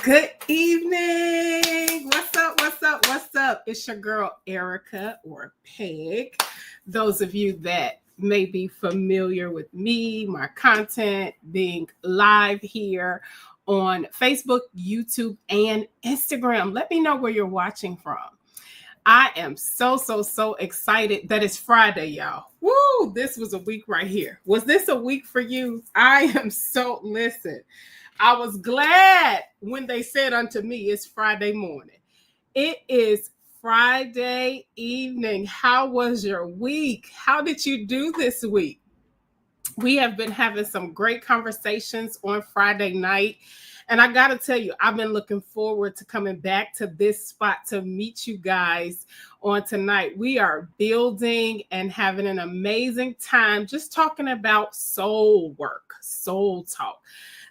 Good evening. What's up? What's up? What's up? It's your girl, Erica or Peg. Those of you that may be familiar with me, my content, being live here on Facebook, YouTube, and Instagram. Let me know where you're watching from. I am so excited that it's Friday, y'all. Woo! This was a week right here. Was this a week for you? Listen. I was glad when they said unto me, it's Friday morning. It is Friday evening. How was your week? How did you do this week? We have been having some great conversations on Friday night. And I got to tell you, I've been looking forward to coming back to this spot to meet you guys on tonight. We are building and having an amazing time just talking about soul work, soul talk.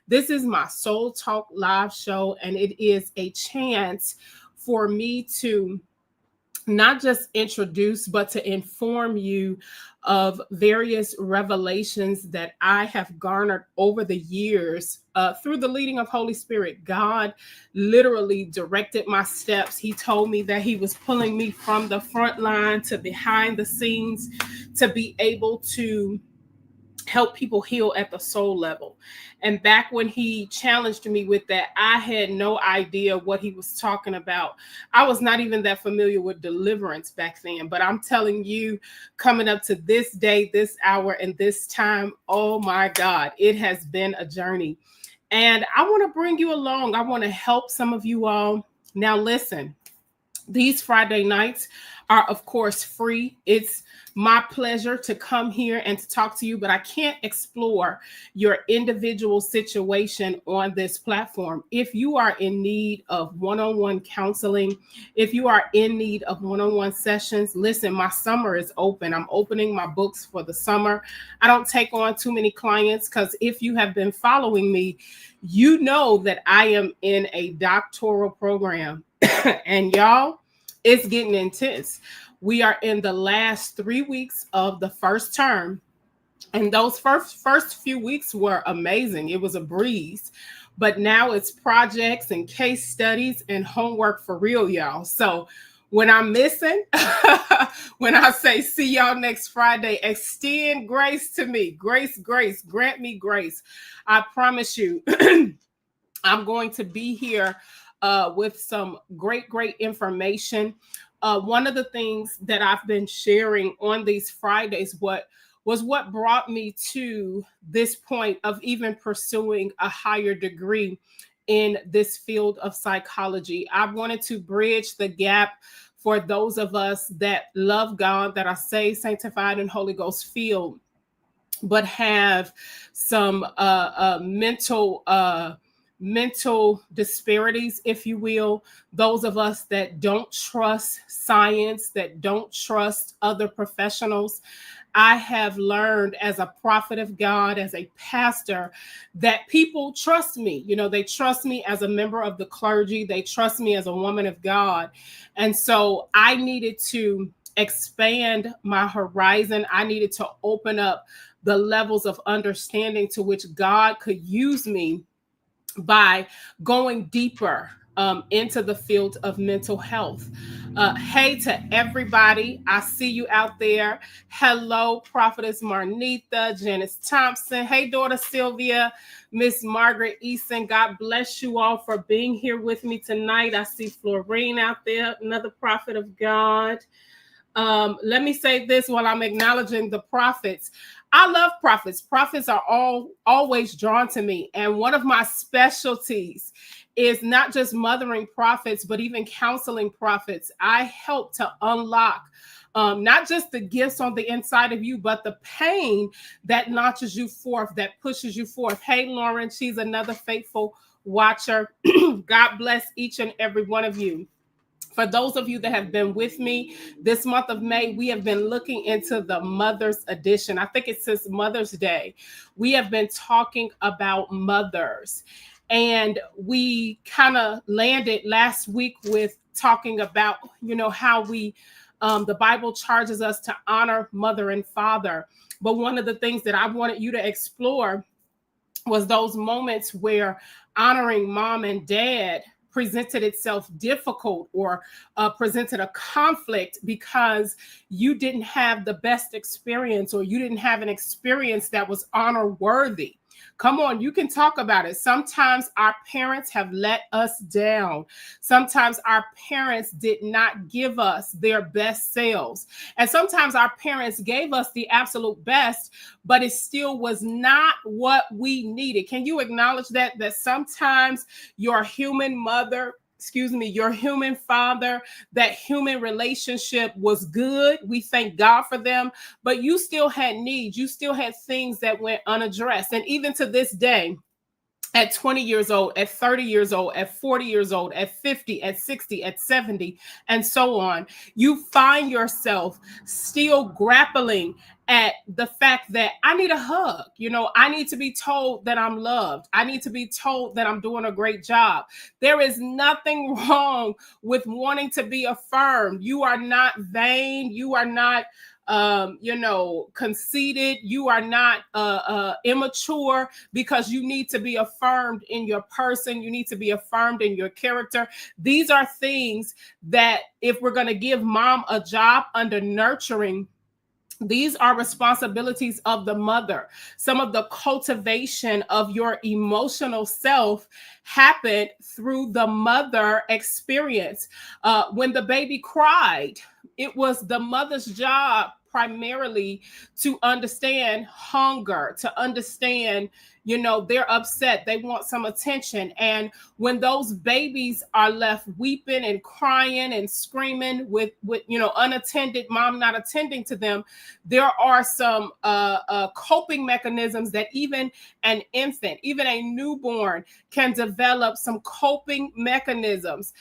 This is my Soul Talk live show, and it is a chance for me to not just introduce, but to inform you of various revelations that I have garnered over the years through the leading of Holy Spirit. God literally directed my steps. He told me that he was pulling me from the front line to behind the scenes to be able to help people heal at the soul level. And back when he challenged me with that, I had no idea what he was talking about. I was not even that familiar with deliverance back then, but I'm telling you, coming up to this day, this hour, and this time, oh my God, it has been a journey. And I want to bring you along. I want to help some of you all. Now, listen, these Friday nights are, of course, free. It's my pleasure to come here and to talk to you, but I can't explore your individual situation on this platform. If you are in need of one-on-one counseling, if you are in need of one-on-one sessions, listen, my summer is open. I'm opening my books for the summer. I don't take on too many clients because if you have been following me, you know that I am in a doctoral program. And y'all, it's getting intense. We are in the last 3 weeks of the first term. And those first few weeks were amazing. It was a breeze. But now it's projects and case studies and homework for real, y'all. So when I'm missing, when I say see y'all next Friday, extend grace to me. Grace, grant me grace. I promise you, I'm going to be here with some great information. One of the things that I've been sharing on these Fridays, what brought me to this point of even pursuing a higher degree in this field of psychology. I wanted to bridge the gap for those of us that love God, that are saved, sanctified, and Holy Ghost filled, but have some mental disparities, if you will. Those of us that don't trust science, that don't trust other professionals. I have learned as a prophet of God, as a pastor, that people trust me. You know, they trust me as a member of the clergy. They trust me as a woman of God. And so I needed to expand my horizon. I needed to open up the levels of understanding to which God could use me by going deeper into the field of mental health. Hey to everybody. I see you out there. Hello, Prophetess Marnitha, Janice Thompson. Hey, daughter Sylvia, Miss Margaret Eason. God bless you all for being here with me tonight. I see Florine out there, another prophet of God. Let me say this while I'm acknowledging the prophets. I love prophets. Prophets are always drawn to me. And one of my specialties is not just mothering prophets, but even counseling prophets. I help to unlock not just the gifts on the inside of you, but the pain that launches you forth, that pushes you forth. Hey, Lauren, she's another faithful watcher. God bless each and every one of you. For those of you that have been with me this month of May, we have been looking into the Mother's Edition. I think it's since Mother's Day. We have been talking about mothers. And we kind of landed last week with talking about, you know, how the Bible charges us to honor mother and father. But one of the things that I wanted you to explore was those moments where honoring mom and dad presented itself difficult or presented a conflict because you didn't have the best experience or you didn't have an experience that was honor worthy. Come on, you can talk about it. Sometimes our parents have let us down. Sometimes our parents did not give us their best selves. And sometimes our parents gave us the absolute best, but it still was not what we needed. Can you acknowledge that? That sometimes your human mother, your human father, that human relationship was good. We thank God for them, but you still had needs. You still had things that went unaddressed. And even to this day, at 20 years old, at 30 years old, at 40 years old, at 50, at 60, at 70, and so on, you find yourself still grappling at the fact that I need a hug. I need to be told that I'm loved. I need to be told that I'm doing a great job. There is nothing wrong with wanting to be affirmed. You are not vain. You are not conceited. You are not immature, because you need to be affirmed in your person. You need to be affirmed in your character. These are things that, if we're going to give mom a job under nurturing, these are responsibilities of the mother. Some of the cultivation of your emotional self happened through the mother experience. When the baby cried, it was the mother's job primarily to understand hunger, to understand, they're upset, they want some attention. And when those babies are left weeping and crying and screaming with unattended, mom not attending to them, there are some coping mechanisms that even an infant, even a newborn, can develop some coping mechanisms.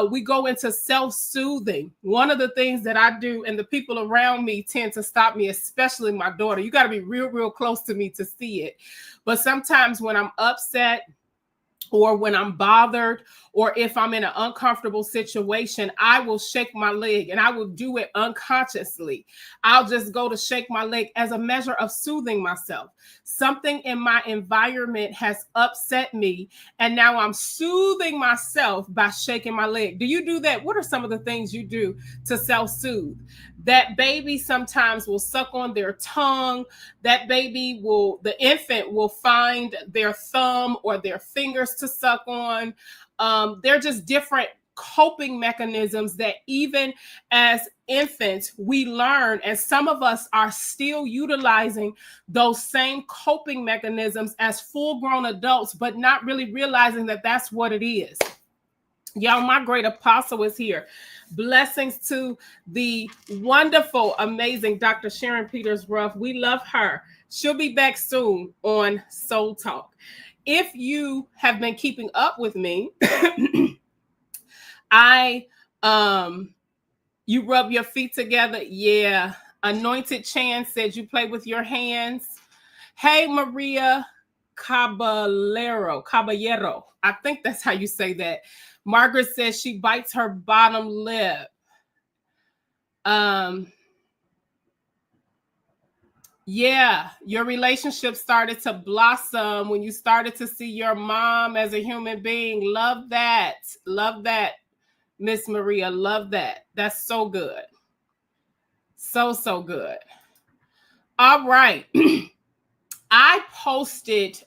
We go into self-soothing. One of the things that I do, and the people around me tend to stop me, especially my daughter. You got to be real close to me to see it. But sometimes when I'm upset, or when I'm bothered, or if I'm in an uncomfortable situation, I will shake my leg, and I will do it unconsciously. I'll just go to shake my leg as a measure of soothing myself. Something in my environment has upset me, and now I'm soothing myself by shaking my leg. Do you do that? What are some of the things you do to self-soothe? That baby sometimes will suck on their tongue. That the infant will find their thumb or their fingers to suck on. They're just different coping mechanisms that even as infants we learn, and some of us are still utilizing those same coping mechanisms as full-grown adults, but not really realizing that that's what it is. Y'all, my great apostle is here. Blessings to the wonderful, amazing Dr. Sharon Peters Ruff. We love her. She'll be back soon on Soul Talk. If you have been keeping up with me, you rub your feet together. Yeah. Anointed Chan said you play with your hands. Hey, Maria Caballero. I think that's how you say that. Margaret says she bites her bottom lip. Yeah, your relationship started to blossom when you started to see your mom as a human being. Love that. Love that, Miss Maria. Love that. That's so good. So good. All right. I posted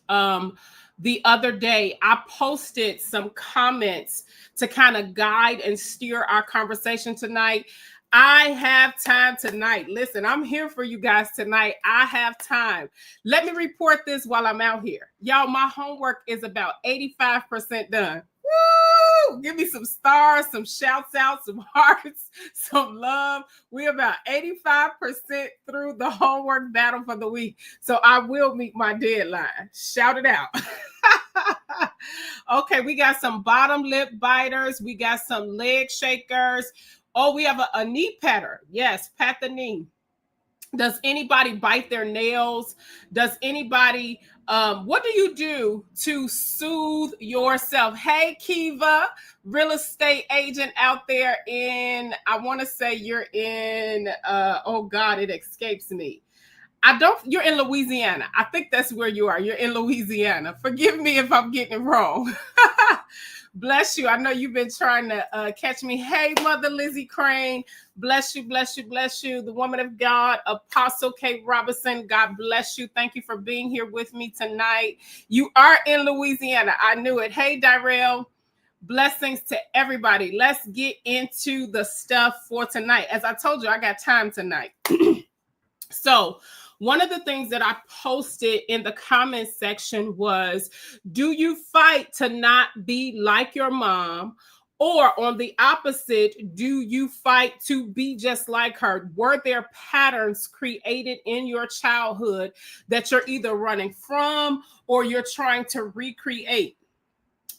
the other day, I posted some comments to kind of guide and steer our conversation tonight. I have time tonight. Listen, I'm here for you guys tonight. I have time. Let me report this while I'm out here. Y'all, my homework is about 85% done. Woo! Give me some stars, some shouts out, some hearts, some love. We're about 85% through the homework battle for the week. So I will meet my deadline. Shout it out. Okay, we got some bottom lip biters. We got some leg shakers. Oh, we have a knee patter. Yes, pat the knee. Does anybody bite their nails? Does anybody, what do you do to soothe yourself? Hey, Kiva, real estate agent out there in, I want to say you're in, oh God, it escapes me. You're in Louisiana. I think that's where you are. You're in Louisiana. Forgive me if I'm getting it wrong. Bless you. I know you've been trying to catch me. Hey, Mother Lizzie Crane. Bless you, bless you, bless you. The woman of God, Apostle Kate Robinson. God bless you. Thank you for being here with me tonight. You are in Louisiana. I knew it. Hey, Dyrell. Blessings to everybody. Let's get into the stuff for tonight. As I told you, I got time tonight. So one of the things that I posted in the comment section was, do you fight to not be like your mom? Or on the opposite, do you fight to be just like her? Were there patterns created in your childhood that you're either running from or you're trying to recreate?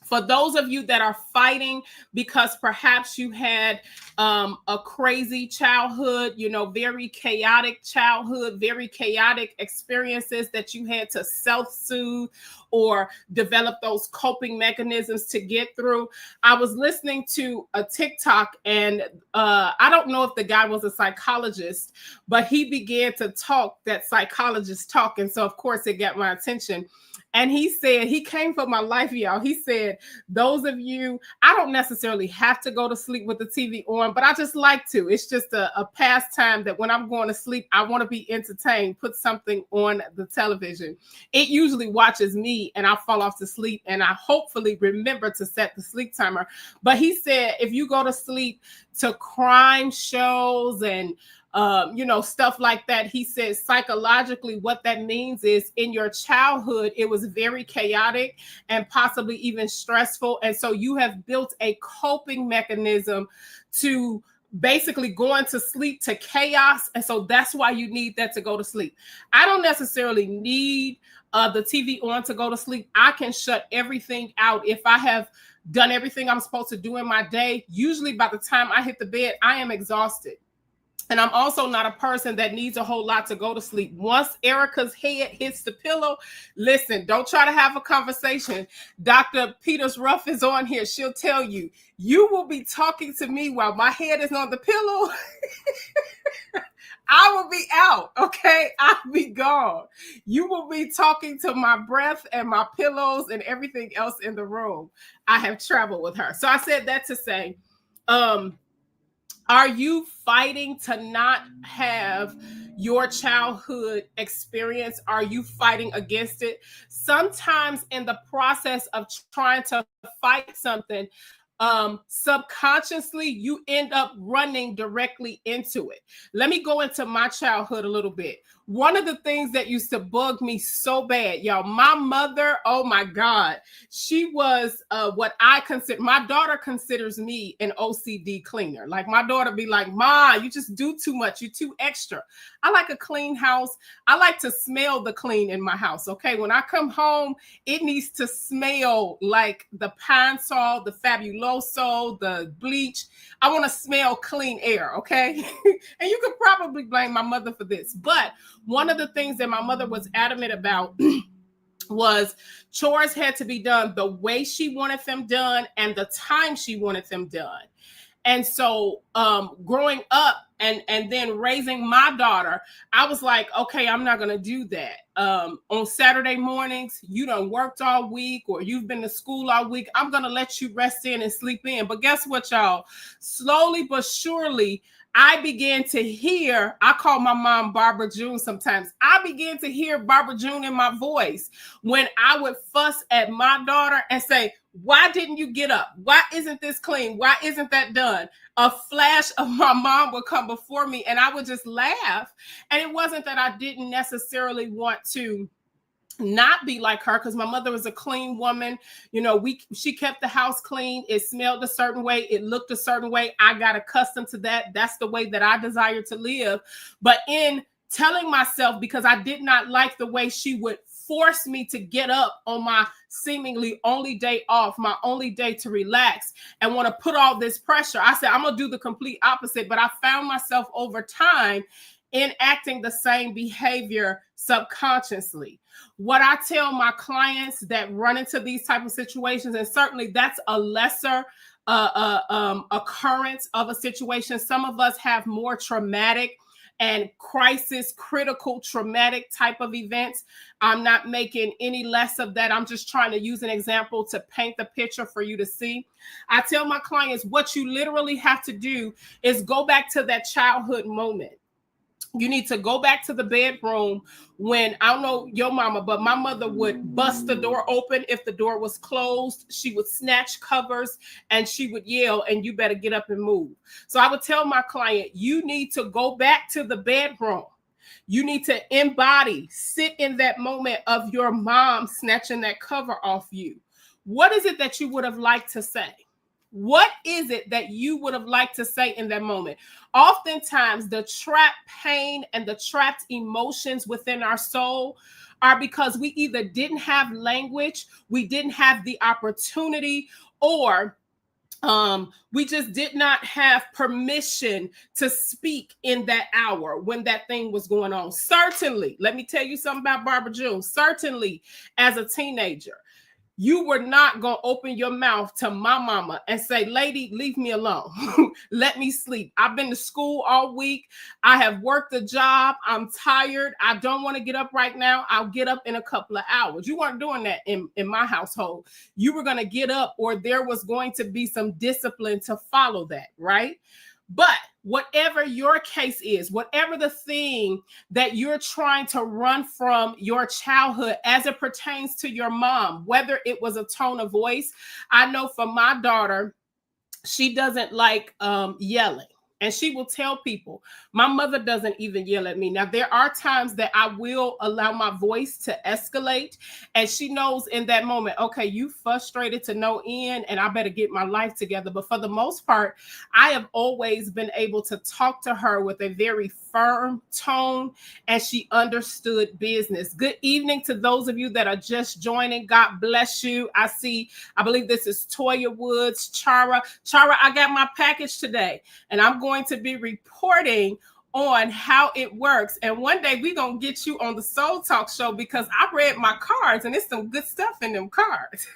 For those of you that are fighting because perhaps you had a crazy childhood, very chaotic childhood, very chaotic experiences that you had to self-soothe or develop those coping mechanisms to get through. I was listening to a TikTok and I don't know if the guy was a psychologist, but he began to talk that psychologists talk. And so, of course, it got my attention. And he said, he came for my life, y'all. He said, those of you, I don't necessarily have to go to sleep with the TV on, but I just like to. It's just a pastime that when I'm going to sleep, I want to be entertained, put something on the television. It usually watches me and I fall off to sleep and I hopefully remember to set the sleep timer. But he said, if you go to sleep to crime shows and stuff like that. He says psychologically what that means is in your childhood, it was very chaotic and possibly even stressful. And so you have built a coping mechanism to basically going to sleep to chaos. And so that's why you need that to go to sleep. I don't necessarily need the TV on to go to sleep. I can shut everything out. If I have done everything I'm supposed to do in my day, usually by the time I hit the bed, I am exhausted. And I'm also not a person that needs a whole lot to go to sleep. Once Erica's head hits the pillow, listen, don't try to have a conversation. Dr. Peters Ruff is on here. She'll tell you, you will be talking to me while my head is on the pillow. I will be out, okay? I'll be gone. You will be talking to my breath and my pillows and everything else in the room. I have traveled with her. So I said that to say, are you fighting to not have your childhood experience? Are you fighting against it? Sometimes in the process of trying to fight something, subconsciously, you end up running directly into it. Let me go into my childhood a little bit. One of the things that used to bug me so bad, y'all, my mother, oh my God, she was what I consider, my daughter considers me an OCD cleaner. Like my daughter be like, Ma, you just do too much. You're too extra. I like a clean house. I like to smell the clean in my house. Okay. When I come home, it needs to smell like the Pine Sol, the Fabuloso, the bleach. I want to smell clean air. Okay. And you could probably blame my mother for this, but one of the things that my mother was adamant about was chores had to be done the way she wanted them done and the time she wanted them done. And so growing up and then raising my daughter, I was like, okay, I'm not going to do that. On Saturday mornings, you done worked all week or you've been to school all week. I'm going to let you rest in and sleep in. But guess what, y'all? Slowly but surely, I began to hear, I call my mom Barbara June sometimes. I began to hear Barbara June in my voice when I would fuss at my daughter and say, why didn't you get up? Why isn't this clean? Why isn't that done? A flash of my mom would come before me and I would just laugh. And it wasn't that I didn't necessarily want to not be like her, because my mother was a clean woman. She kept the house clean. It smelled a certain way. It looked a certain way. I got accustomed to that. That's the way that I desire to live. But in telling myself, because I did not like the way she would force me to get up on my seemingly only day off, my only day to relax, and want to put all this pressure, I said, I'm going to do the complete opposite. But I found myself over time enacting the same behavior subconsciously. What I tell my clients that run into these type of situations, and certainly that's a lesser occurrence of a situation. Some of us have more traumatic and crisis, critical, traumatic type of events. I'm not making any less of that. I'm just trying to use an example to paint the picture for you to see. I tell my clients what you literally have to do is go back to that childhood moment. You need to go back to the bedroom when, I don't know your mama, but my mother would bust the door open if the door was closed. She would snatch covers and she would yell, and you better get up and move. So I would tell my client, you need to go back to the bedroom. You need to embody, sit in that moment of your mom snatching that cover off you. What is it that you would have liked to say? What is it that you would have liked to say in that moment? Oftentimes, the trapped pain and the trapped emotions within our soul are because we either didn't have language, we didn't have the opportunity, or we just did not have permission to speak in that hour when that thing was going on. Certainly, let me tell you something about Barbara June. Certainly, as a teenager, you were not going to open your mouth to my mama and say, lady, leave me alone. Let me sleep. I've been to school all week. I have worked a job. I'm tired. I don't want to get up right now. I'll get up in a couple of hours. You weren't doing that in my household. You were going to get up, or there was going to be some discipline to follow that, right? But whatever your case is, whatever the thing that you're trying to run from your childhood as it pertains to your mom, whether it was a tone of voice. I know for my daughter, she doesn't like yelling. And she will tell people, my mother doesn't even yell at me. Now, there are times that I will allow my voice to escalate. And she knows in that moment, okay, you frustrated to no end, and I better get my life together. But for the most part, I have always been able to talk to her with a very firm tone, and she understood business. Good evening to those of you that are just joining. God bless you. I believe this is Toya Woods, Chara. Chara, I got my package today, and I'm going to be reporting on how it works. And one day we're going to get you on the Soul Talk show, because I read my cards and there's some good stuff in them cards.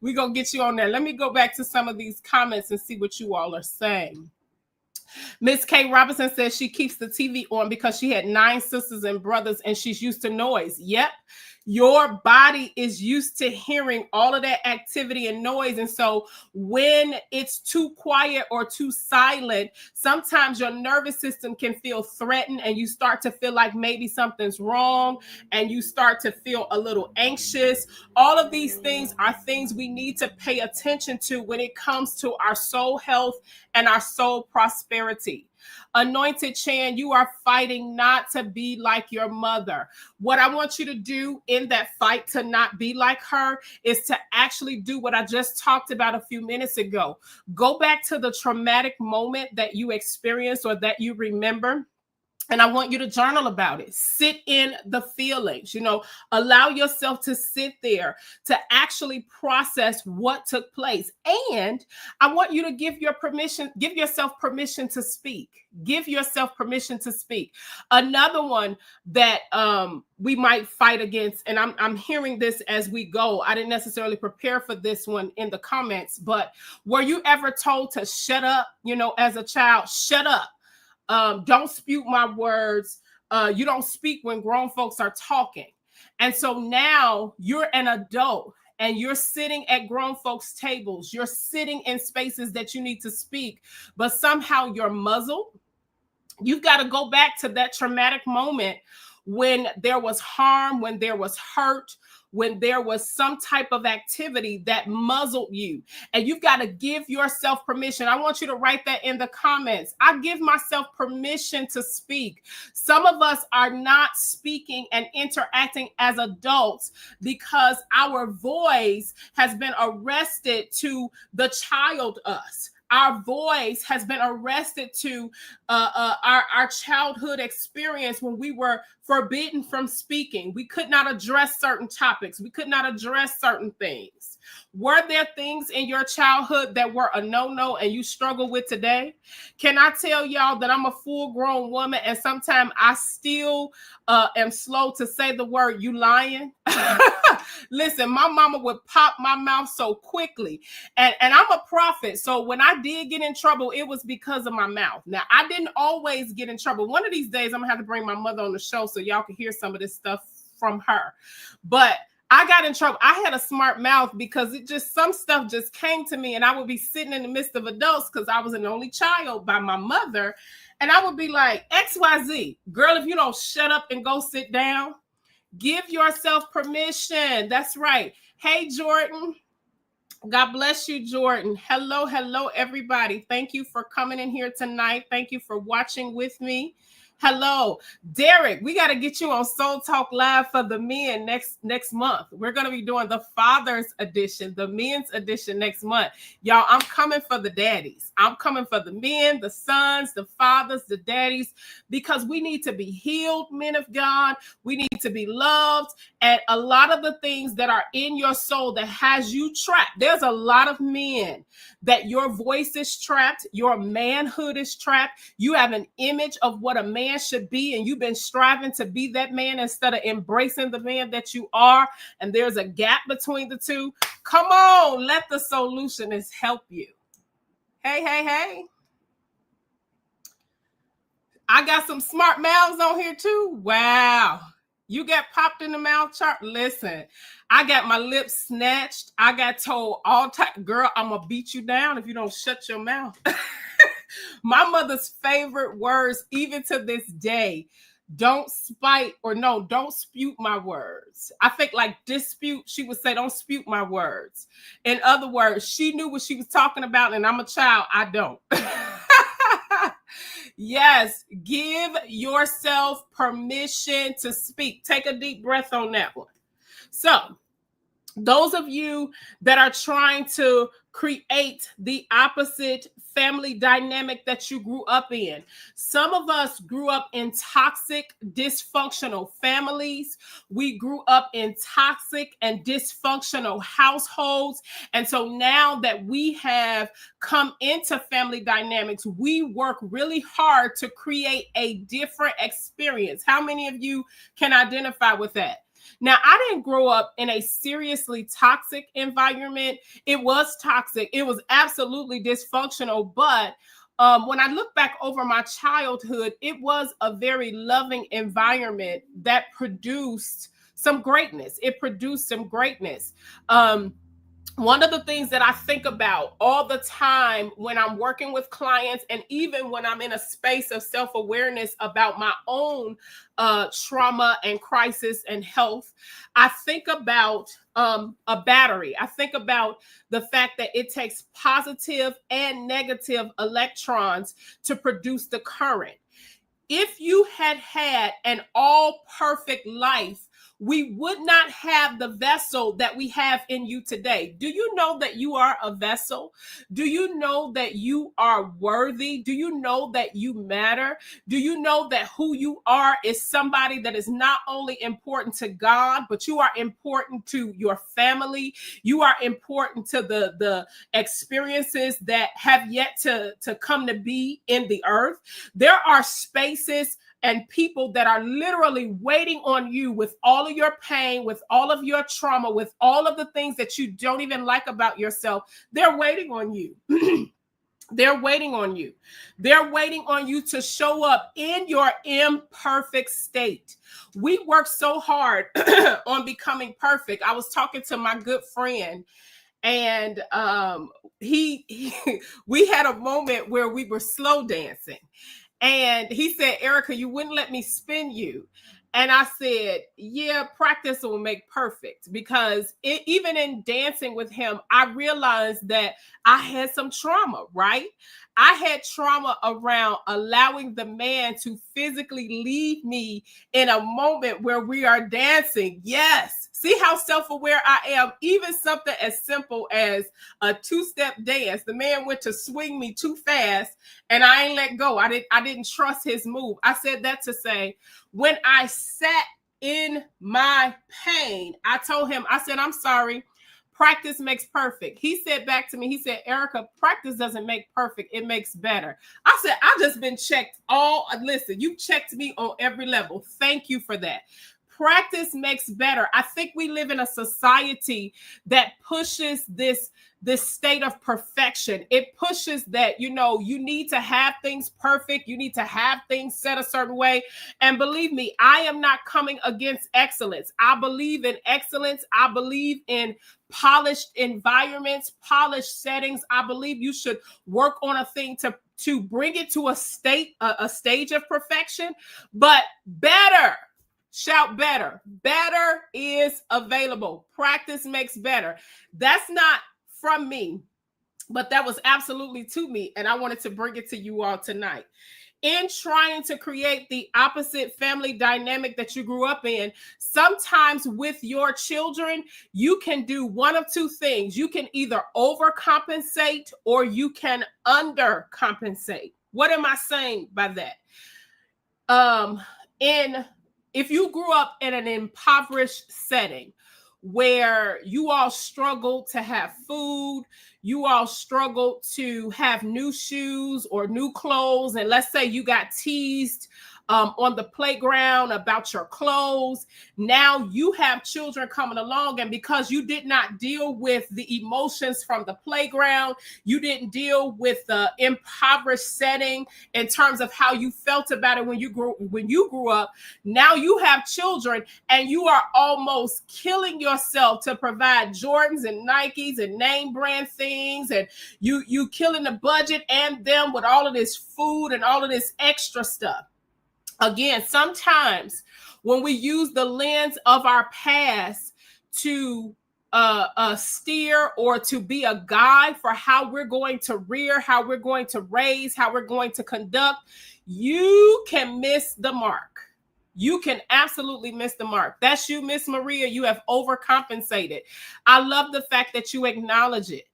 We're going to get you on there. Let me go back to some of these comments and see what you all are saying. Miss K. Robinson says she keeps the TV on because she had 9 sisters and brothers and she's used to noise. Yep. Your body is used to hearing all of that activity and noise. And so when it's too quiet or too silent, sometimes your nervous system can feel threatened and you start to feel like maybe something's wrong and you start to feel a little anxious. All of these things are things we need to pay attention to when it comes to our soul health and our soul prosperity. Anointed Chan, you are fighting not to be like your mother. What I want you to do in that fight to not be like her is to actually do what I just talked about a few minutes ago. Go back to the traumatic moment that you experienced or that you remember. And I want you to journal about it. Sit in the feelings, allow yourself to sit there to actually process what took place. And I want you to give yourself permission to speak. Give yourself permission to speak. Another one that we might fight against, and I'm hearing this as we go. I didn't necessarily prepare for this one in the comments, but were you ever told to shut up, as a child? Shut up. Don't spew my words. You don't speak when grown folks are talking. And so now you're an adult and you're sitting at grown folks' tables. You're sitting in spaces that you need to speak, but somehow you're muzzled. You've got to go back to that traumatic moment when there was harm, when there was hurt, when there was some type of activity that muzzled you. And you've got to give yourself permission. I want you to write that in the comments. I give myself permission to speak. Some of us are not speaking and interacting as adults because our voice has been arrested to the child us. Our voice has been arrested to our childhood experience when we were forbidden from speaking. We could not address certain topics. We could not address certain things. Were there things in your childhood that were a no-no and you struggle with today? Can I tell y'all that I'm a full-grown woman and sometimes I still am slow to say the word "you lying"? Listen, my mama would pop my mouth so quickly. And I'm a prophet. So when I I did get in trouble, it was because of my mouth. Now, I didn't always get in trouble. One of these days, I'm going to have to bring my mother on the show so y'all can hear some of this stuff from her. But I got in trouble. I had a smart mouth because some stuff just came to me, and I would be sitting in the midst of adults because I was an only child by my mother. And I would be like, XYZ, girl, if you don't shut up and go sit down, give yourself permission. That's right. Hey, Jordan. God bless you, Jordan. Hello, everybody. Thank you for coming in here tonight. Thank you for watching with me. Hello, Derek. We got to get you on Soul Talk Live for the men next month. We're going to be doing the Father's edition, the men's edition next month. Y'all, I'm coming for the daddies. I'm coming for the men, the sons, the fathers, the daddies, because we need to be healed, men of God. We need to be loved. And a lot of the things that are in your soul that has you trapped, there's a lot of men that your voice is trapped, your manhood is trapped. You have an image of what a man should be, and you've been striving to be that man instead of embracing the man that you are, and there's a gap between the two. Come on, let the solutionist help you. Hey. I got some smart mouths on here too. Wow. You got popped in the mouth, chart. Listen, I got my lips snatched. I got told all time, girl, I'm going to beat you down if you don't shut your mouth. My mother's favorite words, even to this day, don't spite or no, don't spute my words. I think like dispute, she would say, don't spute my words. In other words, she knew what she was talking about, and I'm a child. I don't. Yes, give yourself permission to speak. Take a deep breath on that one. So, those of you that are trying to create the opposite family dynamic that you grew up in. Some of us grew up in toxic, dysfunctional families. We grew up in toxic and dysfunctional households. And so now that we have come into family dynamics, we work really hard to create a different experience. How many of you can identify with that? Now, I didn't grow up in a seriously toxic environment. It was toxic. It was absolutely dysfunctional. But when I look back over my childhood, it was a very loving environment that produced some greatness. It produced some greatness. One of the things that I think about all the time when I'm working with clients, and even when I'm in a space of self-awareness about my own trauma and crisis and health, I think about a battery. I think about the fact that it takes positive and negative electrons to produce the current. If you had an all perfect life, we would not have the vessel that we have in you today. Do you know that you are a vessel? Do you know that you are worthy? Do you know that you matter? Do you know that who you are is somebody that is not only important to God, but you are important to your family? You are important to the experiences that have yet to come to be in the earth. There are spaces and people that are literally waiting on you with all of your pain, with all of your trauma, with all of the things that you don't even like about yourself. They're waiting on you. They're waiting on you. They're waiting on you to show up in your imperfect state. We work so hard on becoming perfect. I was talking to my good friend, and we had a moment where we were slow dancing. And he said, Erica, you wouldn't let me spin you. And I said, yeah, practice will make perfect. Because even in dancing with him, I realized that I had some trauma, right? I had trauma around allowing the man to physically leave me in a moment where we are dancing. Yes. See how self-aware I am. Even something as simple as a two-step dance. The man went to swing me too fast and I ain't let go. I didn't trust his move. I said that to say, when I sat in my pain, I told him, I said, I'm sorry. Practice makes perfect. He said back to me, he said, Erica, practice doesn't make perfect. It makes better. I said, I just been checked listen, you checked me on every level. Thank you for that. Practice makes better. I think we live in a society that pushes this state of perfection. It pushes that, you need to have things perfect. You need to have things set a certain way. And believe me, I am not coming against excellence. I believe in excellence. I believe in polished environments, polished settings. I believe you should work on a thing to bring it to a stage of perfection, but better. Shout better. Better is available. Practice makes better. That's not from me, but that was absolutely to me. And I wanted to bring it to you all tonight. In trying to create the opposite family dynamic that you grew up in, sometimes with your children, you can do one of two things. You can either overcompensate or you can undercompensate. What am I saying by that? If you grew up in an impoverished setting where you all struggled to have food, you all struggled to have new shoes or new clothes, and let's say you got teased on the playground about your clothes. Now you have children coming along, and because you did not deal with the emotions from the playground, you didn't deal with the impoverished setting in terms of how you felt about it when you grew up. Now you have children, and you are almost killing yourself to provide Jordans and Nikes and name brand things, and you killing the budget and them with all of this food and all of this extra stuff. Again, sometimes when we use the lens of our past to steer or to be a guide for how we're going to rear, how we're going to raise, how we're going to conduct, you can miss the mark. You can absolutely miss the mark. That's you, Miss Maria. You have overcompensated. I love the fact that you acknowledge it.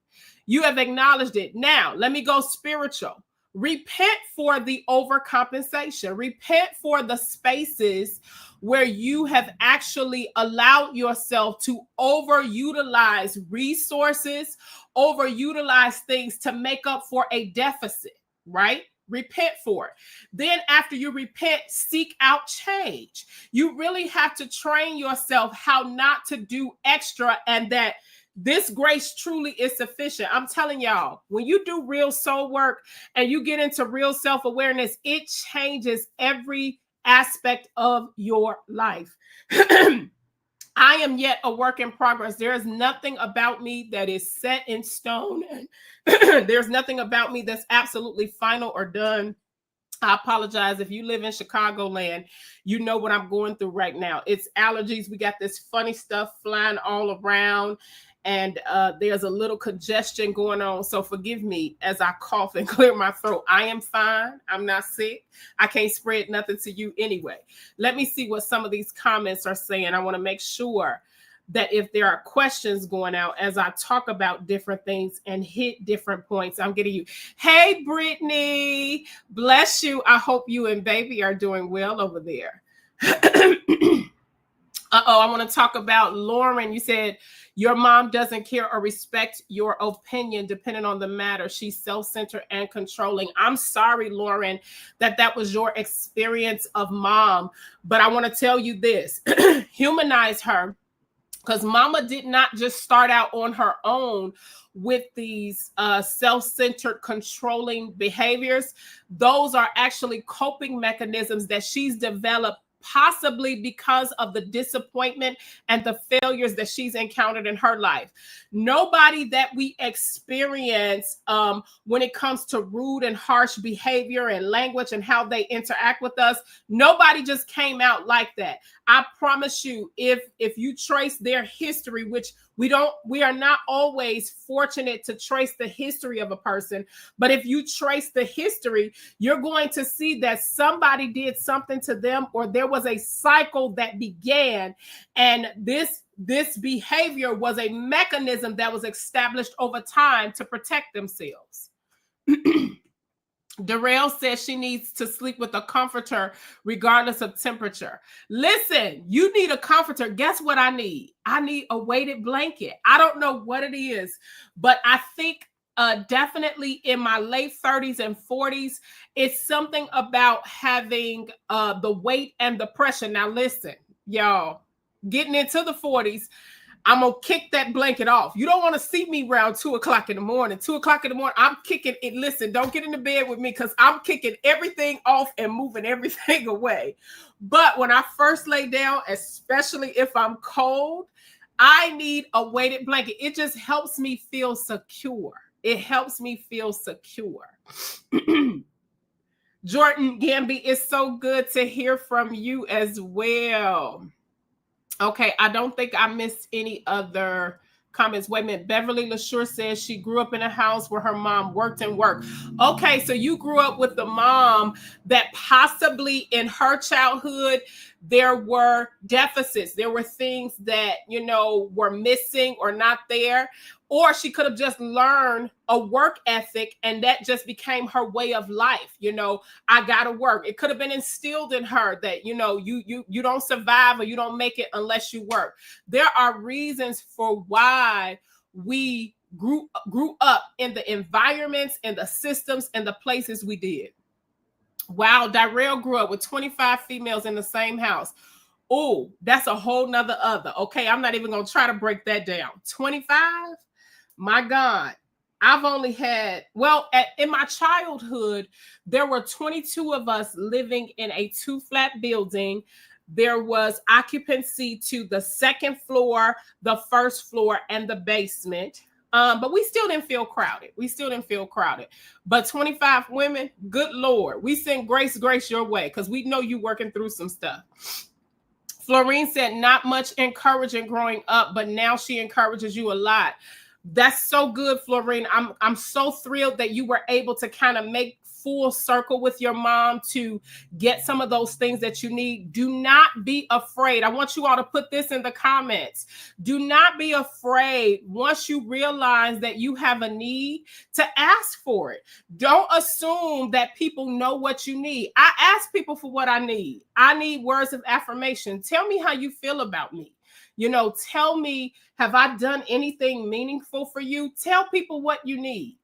You have acknowledged it. Now, let me go spiritual. Repent for the overcompensation. Repent for the spaces where you have actually allowed yourself to overutilize resources, overutilize things to make up for a deficit, right? Repent for it. Then after you repent, seek out change. You really have to train yourself how not to do extra, and that this grace truly is sufficient. I'm telling y'all, when you do real soul work and you get into real self-awareness, it changes every aspect of your life. I am yet a work in progress. There is nothing about me that is set in stone. There's nothing about me that's absolutely final or done. I apologize if you live in Chicagoland, you know what I'm going through right now. It's allergies. We got this funny stuff flying all around, and there's a little congestion going on. So forgive me as I cough and clear my throat. I am fine. I'm not sick. I can't spread nothing to you anyway. Let me see what some of these comments are saying. I want to make sure that if there are questions going out as I talk about different things and hit different points, I'm getting you. Hey, Brittany, bless you. I hope you and baby are doing well over there. I want to talk about Lauren. You said your mom doesn't care or respect your opinion depending on the matter. She's self-centered and controlling. I'm sorry, Lauren, that was your experience of mom. But I want to tell you this, humanize her. Because mama did not just start out on her own with these self-centered controlling behaviors. Those are actually coping mechanisms that she's developed, possibly because of the disappointment and the failures that she's encountered in her life. Nobody that we experience when it comes to rude and harsh behavior and language and how they interact with us, nobody just came out like that. I promise you, if you trace their history, which we are not always fortunate to trace the history of a person, but if you trace the history, you're going to see that somebody did something to them, or there was a cycle that began, and this behavior was a mechanism that was established over time to protect themselves. Darrell says she needs to sleep with a comforter regardless of temperature. Listen, you need a comforter. Guess what I need? I need a weighted blanket. I don't know what it is, but I think definitely in my late 30s and 40s, it's something about having the weight and the pressure. Now, listen, y'all, getting into the 40s, I'm going to kick that blanket off. You don't want to see me around 2 o'clock in the morning. 2 o'clock in the morning, I'm kicking it. Listen, don't get in the bed with me because I'm kicking everything off and moving everything away. But when I first lay down, especially if I'm cold, I need a weighted blanket. It just helps me feel secure. It helps me feel secure. Jordan Gamby, it's so good to hear from you as well. Okay, I don't think I missed any other comments. Wait a minute. Beverly LaSure says she grew up in a house where her mom worked and worked. Okay, so you grew up with the mom that possibly in her childhood, there were deficits. There were things that, you know, were missing or not there. Or she could have just learned a work ethic and that just became her way of life. You know, I gotta work. It could have been instilled in her that, you know, you don't survive or you don't make it unless you work. There are reasons for why we grew up in the environments and the systems and the places we did. Wow, Darrell grew up with 25 females in the same house. Oh, that's a whole nother other. Okay, I'm not even gonna try to break that down. 25? My God. I've only had, well, in my childhood, there were 22 of us living in a 2-flat building. There was occupancy to the second floor, the first floor, and the basement. But we still didn't feel crowded. But 25 women, good Lord, we send grace your way because we know you working through some stuff. Florine said, not much encouraging growing up, but now she encourages you a lot. That's so good, Florine. I'm so thrilled that you were able to kind of make full circle with your mom to get some of those things that you need. Do not be afraid. I want you all to put this in the comments. Do not be afraid once you realize that you have a need to ask for it. Don't assume that people know what you need. I ask people for what I need. I need words of affirmation. Tell me how you feel about me. You know, tell me, have I done anything meaningful for you? Tell people what you need.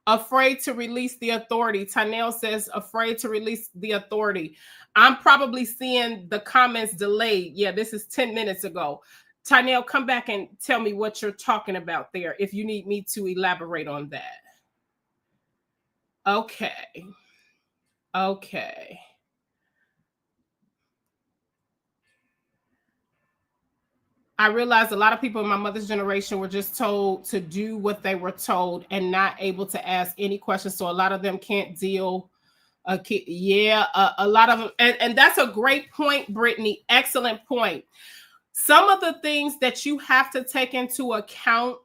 Afraid to release the authority. Tanel says, afraid to release the authority. I'm probably seeing the comments delayed. Yeah, this is 10 minutes ago. Tanel, come back and tell me what you're talking about there if you need me to elaborate on that. Okay. I realized a lot of people in my mother's generation were just told to do what they were told and not able to ask any questions. So a lot of them can't deal. A lot of them. And that's a great point, Brittany. Excellent point. Some of the things that you have to take into account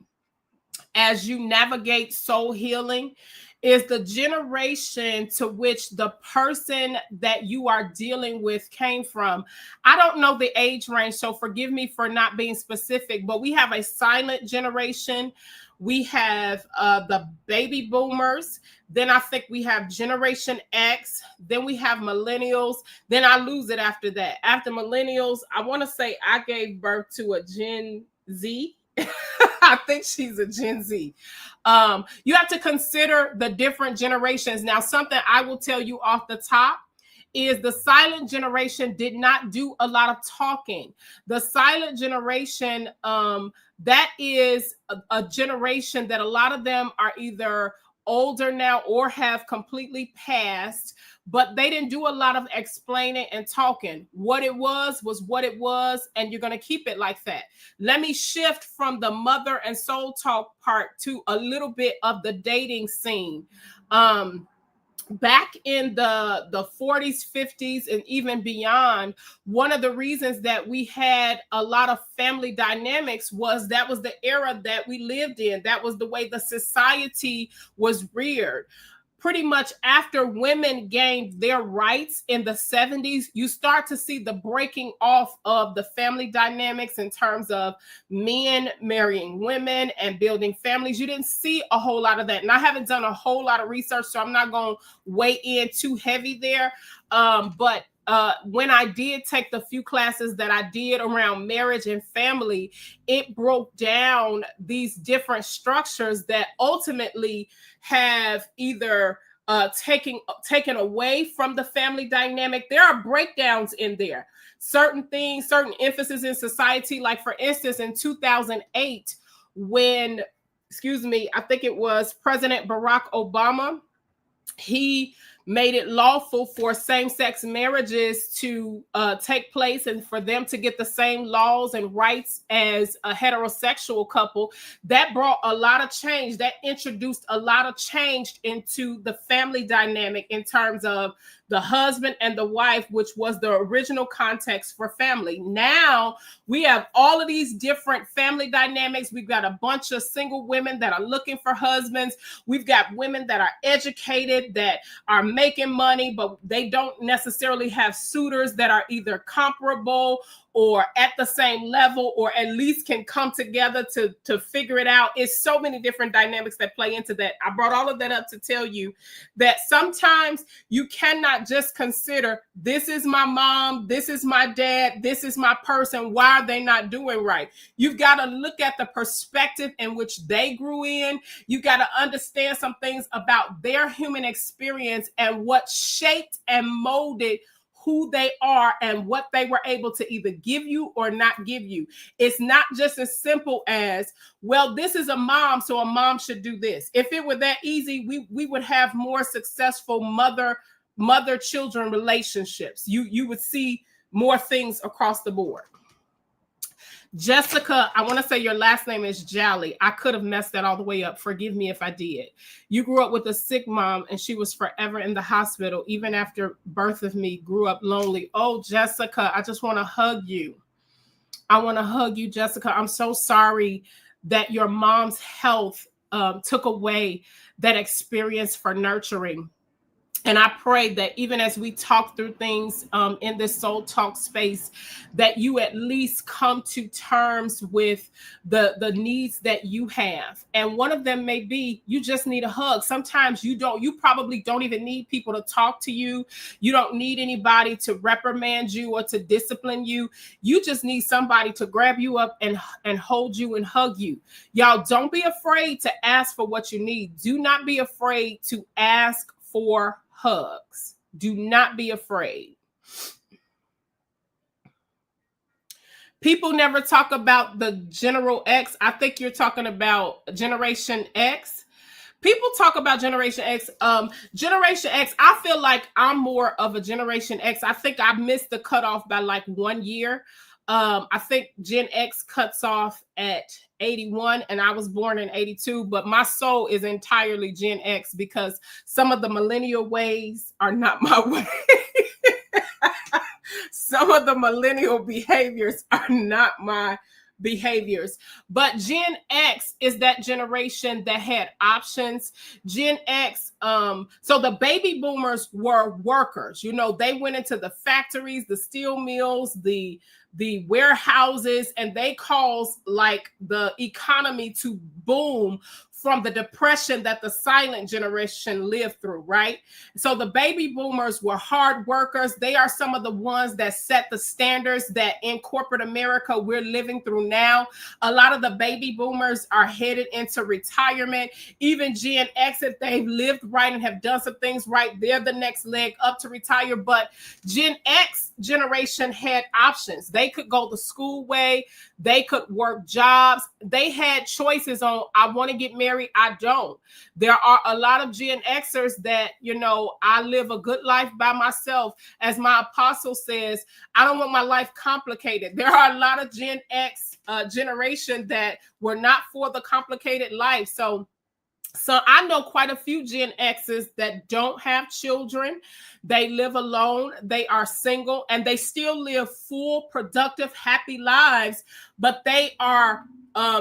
as you navigate soul healing is the generation to which the person that you are dealing with came from. I don't know the age range, so forgive me for not being specific, but we have a silent generation. We have the baby boomers. Then I think we have Generation X. Then we have millennials. Then I lose it after that. After millennials, I want to say I gave birth to a Gen Z. I think she's a Gen Z. You have to consider the different generations. Now, something I will tell you off the top is the silent generation did not do a lot of talking. The silent generation, that is a generation that a lot of them are either older now or have completely passed, but they didn't do a lot of explaining and talking. What it was what it was, and you're going to keep it like that. Let me shift from the mother and soul talk part to a little bit of the dating scene. Back in the 40s, 50s, and even beyond, one of the reasons that we had a lot of family dynamics was that was the era that we lived in. That was the way the society was reared. Pretty much after women gained their rights in the 70s, you start to see the breaking off of the family dynamics in terms of men marrying women and building families. You didn't see a whole lot of that. And I haven't done a whole lot of research, so I'm not going to weigh in too heavy there. But when I did take the few classes that I did around marriage and family, it broke down these different structures that ultimately have either taken away from the family dynamic. There are breakdowns in there. Certain things, certain emphasis in society, like for instance, in 2008, when, I think it was President Barack Obama, he made it lawful for same-sex marriages to take place and for them to get the same laws and rights as a heterosexual couple. That brought a lot of change. That introduced a lot of change into the family dynamic in terms of the husband and the wife, which was the original context for family. Now we have all of these different family dynamics. We've got a bunch of single women that are looking for husbands. We've got women that are educated, that are making money, but they don't necessarily have suitors that are either comparable or at the same level, or at least can come together to figure it out. It's so many different dynamics that play into that. I brought all of that up to tell you that sometimes you cannot just consider, this is my mom, this is my dad, this is my person, why are they not doing right? You've got to look at the perspective in which they grew in. You got to understand some things about their human experience and what shaped and molded who they are and what they were able to either give you or not give you. It's not just as simple as, well, this is a mom, so a mom should do this. If it were that easy, we would have more successful mother-children relationships. You would see more things across the board. Jessica, I want to say your last name is Jolly. I could have messed that all the way up. Forgive me if I did. You grew up with a sick mom and she was forever in the hospital. Even after birth of me, grew up lonely. Oh, Jessica, I just want to hug you. I want to hug you, Jessica. I'm so sorry that your mom's health took away that experience for nurturing. And I pray that even as we talk through things in this Soul Talk space, that you at least come to terms with the needs that you have. And one of them may be, you just need a hug. Sometimes you probably don't even need people to talk to you. You don't need anybody to reprimand you or to discipline you. You just need somebody to grab you up and hold you and hug you. Y'all, don't be afraid to ask for what you need. Do not be afraid to ask for hugs. Do not be afraid. People never talk about the General X. I think you're talking about Generation X. People talk about Generation X. Generation X, I feel like I'm more of a Generation X. I think I missed the cutoff by like 1 year. I think Gen X cuts off at 81 and I was born in 82, but my soul is entirely Gen X because some of the millennial ways are not my way. Some of the millennial behaviors are not my behaviors. But Gen X is that generation that had options. Gen X, so the baby boomers were workers. You know, they went into the factories, the steel mills, the warehouses, and they caused like the economy to boom from the depression that the silent generation lived through, right? So the baby boomers were hard workers. They are some of the ones that set the standards that in corporate America we're living through now. A lot of the baby boomers are headed into retirement. Even Gen X, if they've lived right and have done some things right, they're the next leg up to retire. But Gen X generation had options. They could go the school way. They could work jobs. They had choices on, I want to get married, I don't. There are a lot of Gen Xers that, you know, I live a good life by myself. As my apostle says, I don't want my life complicated. There are a lot of Gen X generation that were not for the complicated life. So I know quite a few Gen X's that don't have children. They live alone. They are single and they still live full, productive, happy lives, but they are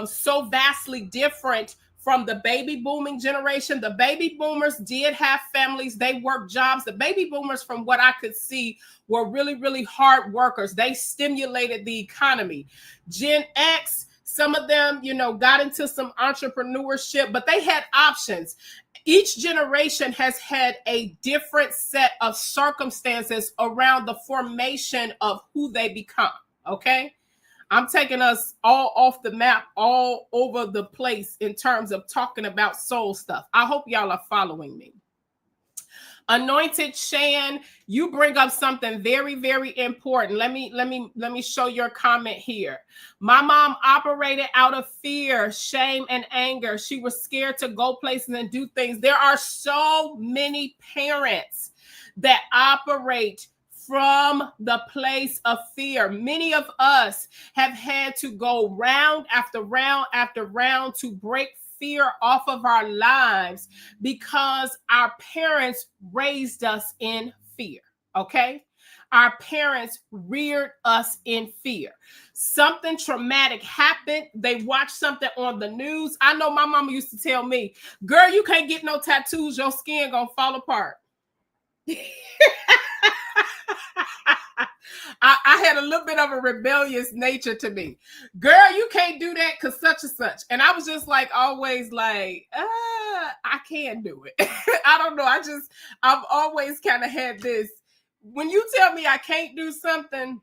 so vastly different from the baby booming generation. The baby boomers did have families. They worked jobs. The baby boomers, from what I could see, were really, really hard workers. They stimulated the economy. Gen X, some of them, you know, got into some entrepreneurship, but they had options. Each generation has had a different set of circumstances around the formation of who they become, okay? I'm taking us all off the map, all over the place in terms of talking about soul stuff. I hope y'all are following me. Anointed Shan, you bring up something very, very important. Let me show your comment here. My mom operated out of fear, shame, and anger. She was scared to go places and do things. There are so many parents that operate from the place of fear. Many of us have had to go round after round after round to break fear off of our lives because our parents raised us in fear. Okay. Our parents reared us in fear. Something traumatic happened. They watched something on the news. I know my mama used to tell me, girl, you can't get no tattoos. Your skin gonna fall apart. I had a little bit of a rebellious nature to me. Girl, you can't do that because such and such. And I was just like, always like, I can't do it. I don't know. I've always kind of had this. When you tell me I can't do something,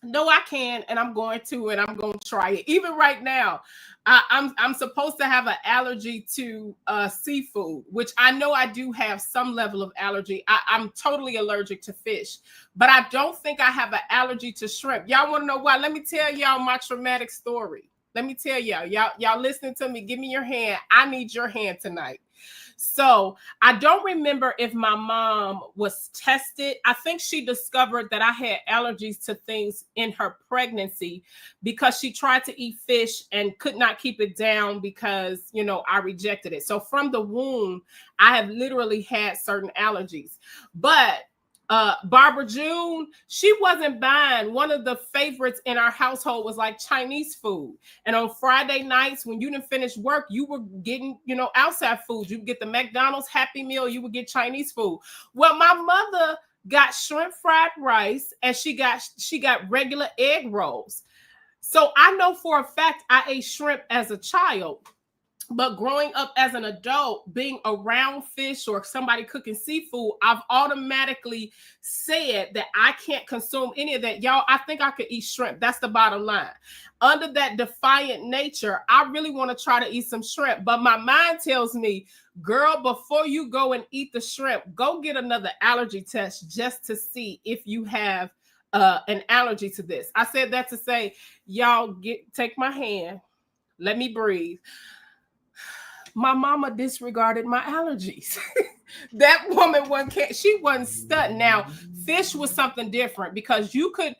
no, I can, and I'm going to, and I'm going to try it. Even right now, I'm supposed to have an allergy to seafood, which I know I do have some level of allergy. I'm totally allergic to fish, but I don't think I have an allergy to shrimp. Y'all want to know why? Let me tell y'all my traumatic story. Let me tell y'all listening to me. Give me your hand. I need your hand tonight. So I don't remember if my mom was tested. I think she discovered that I had allergies to things in her pregnancy because she tried to eat fish and could not keep it down because, I rejected it. So from the womb, I have literally had certain allergies. But Barbara June, she wasn't buying. One of the favorites in our household was like Chinese food. And on Friday nights, when you didn't finish work, you were getting, outside food. You would get the McDonald's Happy Meal, you would get Chinese food. Well, my mother got shrimp fried rice and she got regular egg rolls. So I know for a fact I ate shrimp as a child. But growing up as an adult, being around fish or somebody cooking seafood, I've automatically said that I can't consume any of that. Y'all, I think I could eat shrimp. That's the bottom line. Under that defiant nature, I really want to try to eat some shrimp. But my mind tells me, girl, before you go and eat the shrimp, go get another allergy test just to see if you have an allergy to this. I said that to say, y'all take my hand. Let me breathe. My mama disregarded my allergies. That woman she wasn't stunned. Now, fish was something different because you could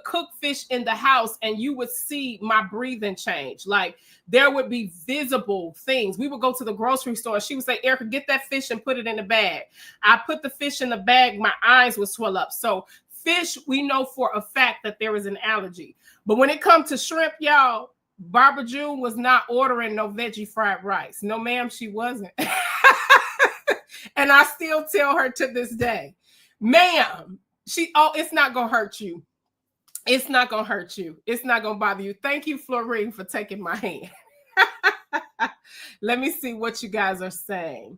cook fish in the house and you would see my breathing change. Like there would be visible things. We would go to the grocery store. She would say, Erica, get that fish and put it in the bag. I put the fish in the bag. My eyes would swell up. So fish, we know for a fact that there is an allergy. But when it comes to shrimp, y'all, Barbara June was not ordering no veggie fried rice. No, ma'am, she wasn't. And I still tell her to this day, ma'am, it's not going to hurt you. It's not going to hurt you. It's not going to bother you. Thank you, Florine, for taking my hand. Let me see what you guys are saying.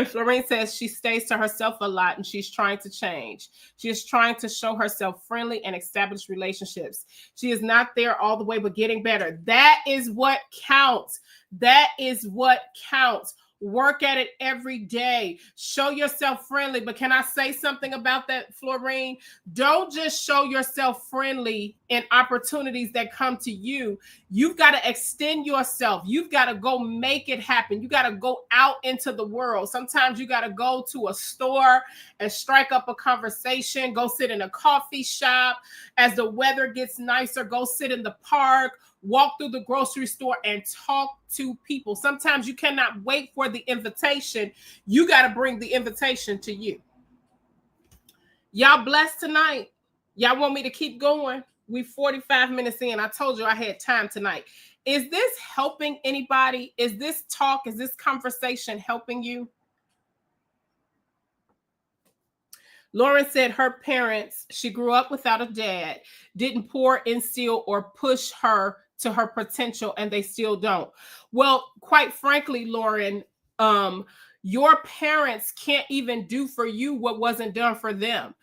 Florine says she stays to herself a lot and she's trying to change. She is trying to show herself friendly and establish relationships. She is not there all the way, but getting better. That is what counts. That is what counts. Work at it every day. Show yourself friendly. But can I say something about that, Florine? Don't just show yourself friendly in opportunities that come to you. You've got to extend yourself. You've got to go make it happen. You got to go out into the world. Sometimes you got to go to a store and strike up a conversation. Go sit in a coffee shop. As the weather gets nicer, go sit in the park. Walk through the grocery store and talk to people. Sometimes you cannot wait for the invitation. You got to bring the invitation to you. Y'all blessed tonight? Y'all want me to keep going? We 45 minutes in. I told you I had time tonight. Is this helping anybody? Is this talk, is this conversation helping you? Lauren said her parents, she grew up without a dad, didn't pour, instill, or push her to her potential, and they still don't. Well, quite frankly, Lauren, your parents can't even do for you what wasn't done for them.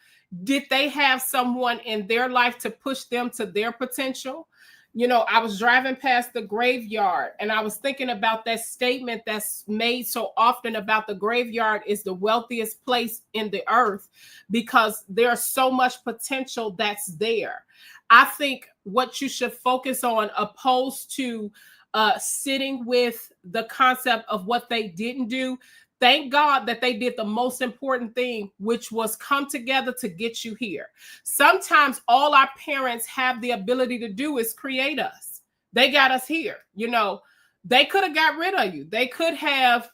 Did they have someone in their life to push them to their potential? You know, I was driving past the graveyard and I was thinking about that statement that's made so often about the graveyard is the wealthiest place in the earth because there's so much potential that's there. I think what you should focus on, opposed to sitting with the concept of what they didn't do. Thank God that they did the most important thing, which was come together to get you here. Sometimes all our parents have the ability to do is create us. They got us here. You know, they could have got rid of you. They could have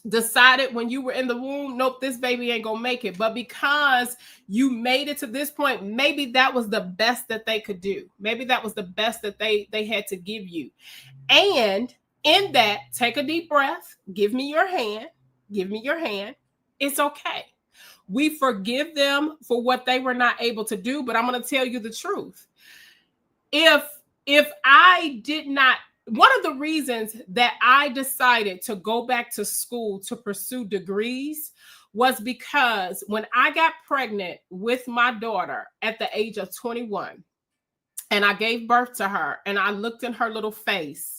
decided when you were in the womb, nope, this baby ain't gonna make it. But because you made it to this point, maybe that was the best that they could do. Maybe that was the best that they had to give you. And in that, take a deep breath. Give me your hand. Give me your hand. It's okay. We forgive them for what they were not able to do, but I'm going to tell you the truth. If I did not, one of the reasons that I decided to go back to school to pursue degrees was because when I got pregnant with my daughter at the age of 21 and I gave birth to her and I looked in her little face,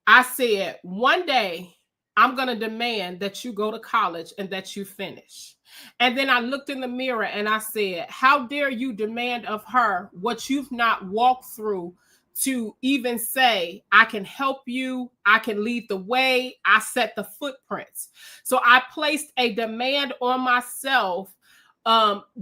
I said, one day I'm going to demand that you go to college and that you finish. And then I looked in the mirror and I said, how dare you demand of her what you've not walked through to even say, I can help you, I can lead the way, I set the footprints. So I placed a demand on myself.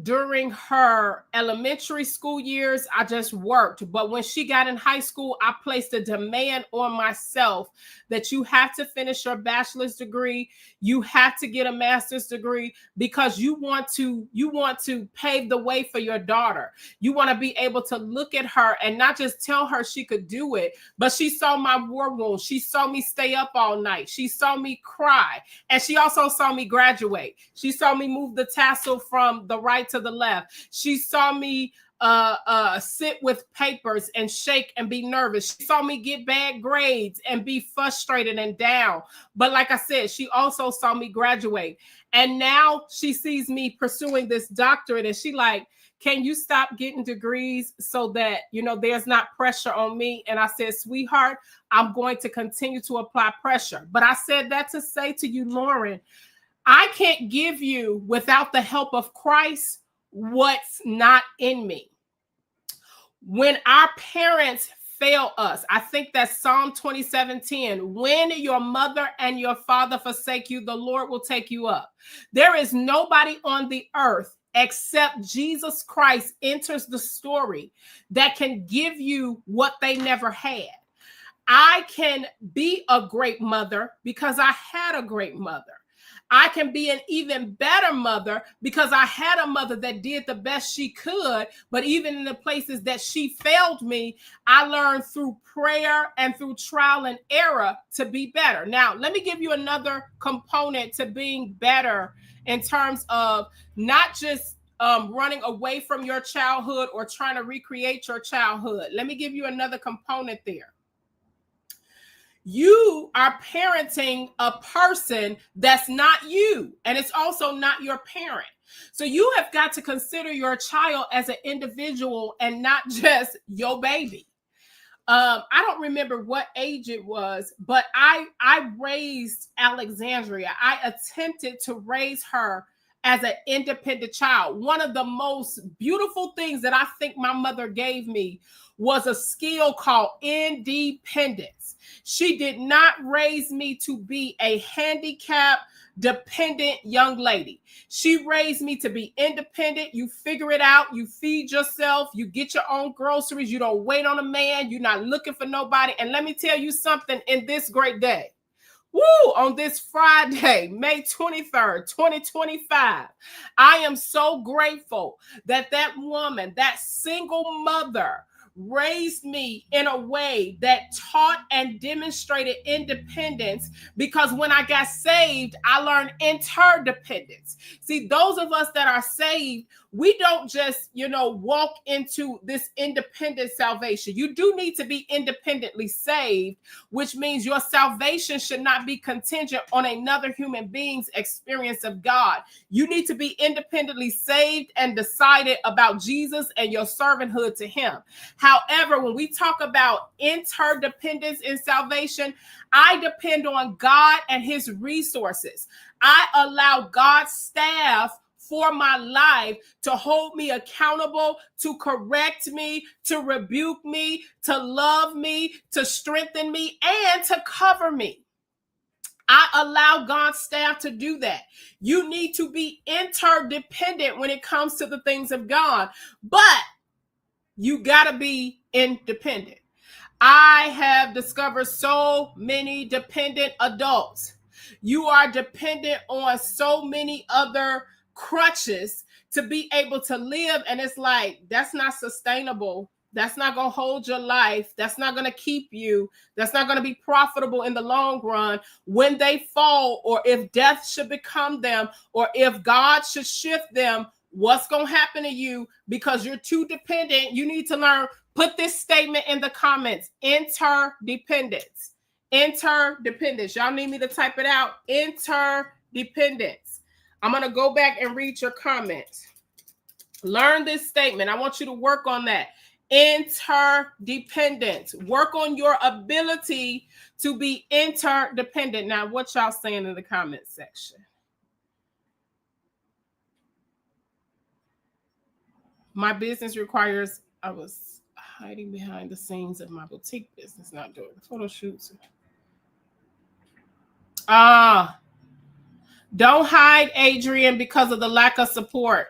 During her elementary school years, I just worked. But when she got in high school, I placed a demand on myself that you have to finish your bachelor's degree. You have to get a master's degree because you want to pave the way for your daughter. You want to be able to look at her and not just tell her she could do it, but she saw my war wound. She saw me stay up all night. She saw me cry. And she also saw me graduate. She saw me move the tassel from the right to the left. She saw me sit with papers and shake and be nervous. She saw me get bad grades and be frustrated and down. But like I said, she also saw me graduate. And now she sees me pursuing this doctorate and she like, can you stop getting degrees so that, you know, there's not pressure on me? And I said, sweetheart, I'm going to continue to apply pressure. But I said that to say to you, Lauren, I can't give you, without the help of Christ, what's not in me. When our parents fail us, I think that's Psalm 27:10. When your mother and your father forsake you, the Lord will take you up. There is nobody on the earth except Jesus Christ enters the story that can give you what they never had. I can be a great mother because I had a great mother. I can be an even better mother because I had a mother that did the best she could. But even in the places that she failed me, I learned through prayer and through trial and error to be better. Now, let me give you another component to being better in terms of not just running away from your childhood or trying to recreate your childhood. Let me give you another component there. You are parenting a person that's not you, and it's also not your parent. So you have got to consider your child as an individual and not just your baby. I don't remember what age it was, but I raised Alexandria. I attempted to raise her as an independent child. One of the most beautiful things that I think my mother gave me was a skill called independence. She did not raise me to be a handicapped, dependent young lady. She raised me to be independent. You figure it out. You feed yourself. You get your own groceries. You don't wait on a man. You're not looking for nobody. And let me tell you something in this great day. Woo! On this Friday, May 23rd, 2025, I am so grateful that that woman, that single mother, raised me in a way that taught and demonstrated independence, because when I got saved, I learned interdependence. See, those of us that are saved, we don't just, walk into this independent salvation. You do need to be independently saved, which means your salvation should not be contingent on another human being's experience of God. You need to be independently saved and decided about Jesus and your servanthood to him. However, when we talk about interdependence in salvation, I depend on God and his resources. I allow God's staff for my life to hold me accountable, to correct me, to rebuke me, to love me, to strengthen me, and to cover me. I allow God's staff to do that. You need to be interdependent when it comes to the things of God, but you got to be independent. I have discovered so many dependent adults. You are dependent on so many other crutches to be able to live. And it's like, that's not sustainable. That's not going to hold your life. That's not going to keep you. That's not going to be profitable in the long run. When they fall, or if death should become them, or if God should shift them, what's going to happen to you? Because you're too dependent. You need to learn. Put this statement in the comments. Interdependence. Interdependence. Y'all need me to type it out. Interdependence. I'm going to go back and read your comments. Learn this statement. I want you to work on that. Interdependence. Work on your ability to be interdependent. Now, what y'all saying in the comments section? My business requires, I was hiding behind the scenes of my boutique business, not doing photo shoots. Don't hide, Adrian, because of the lack of support.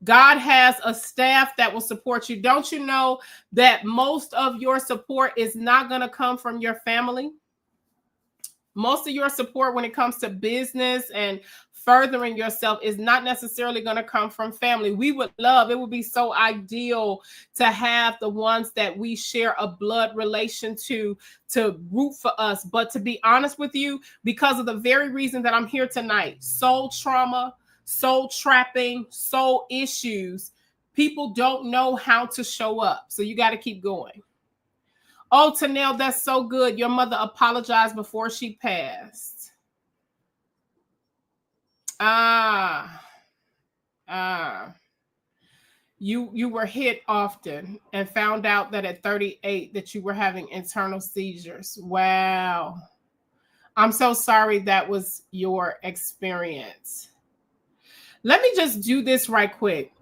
God has a staff that will support you. Don't you know that most of your support is not going to come from your family? Most of your support when it comes to business and furthering yourself is not necessarily going to come from family. We would love, it would be so ideal to have the ones that we share a blood relation to root for us. But to be honest with you, because of the very reason that I'm here tonight, soul trauma, soul trapping, soul issues, people don't know how to show up. So you got to keep going. Oh, Tanel, that's so good. Your mother apologized before she passed. You were hit often and found out that at 38 that you were having internal seizures. Wow. I'm so sorry that was your experience. Let me just do this right quick.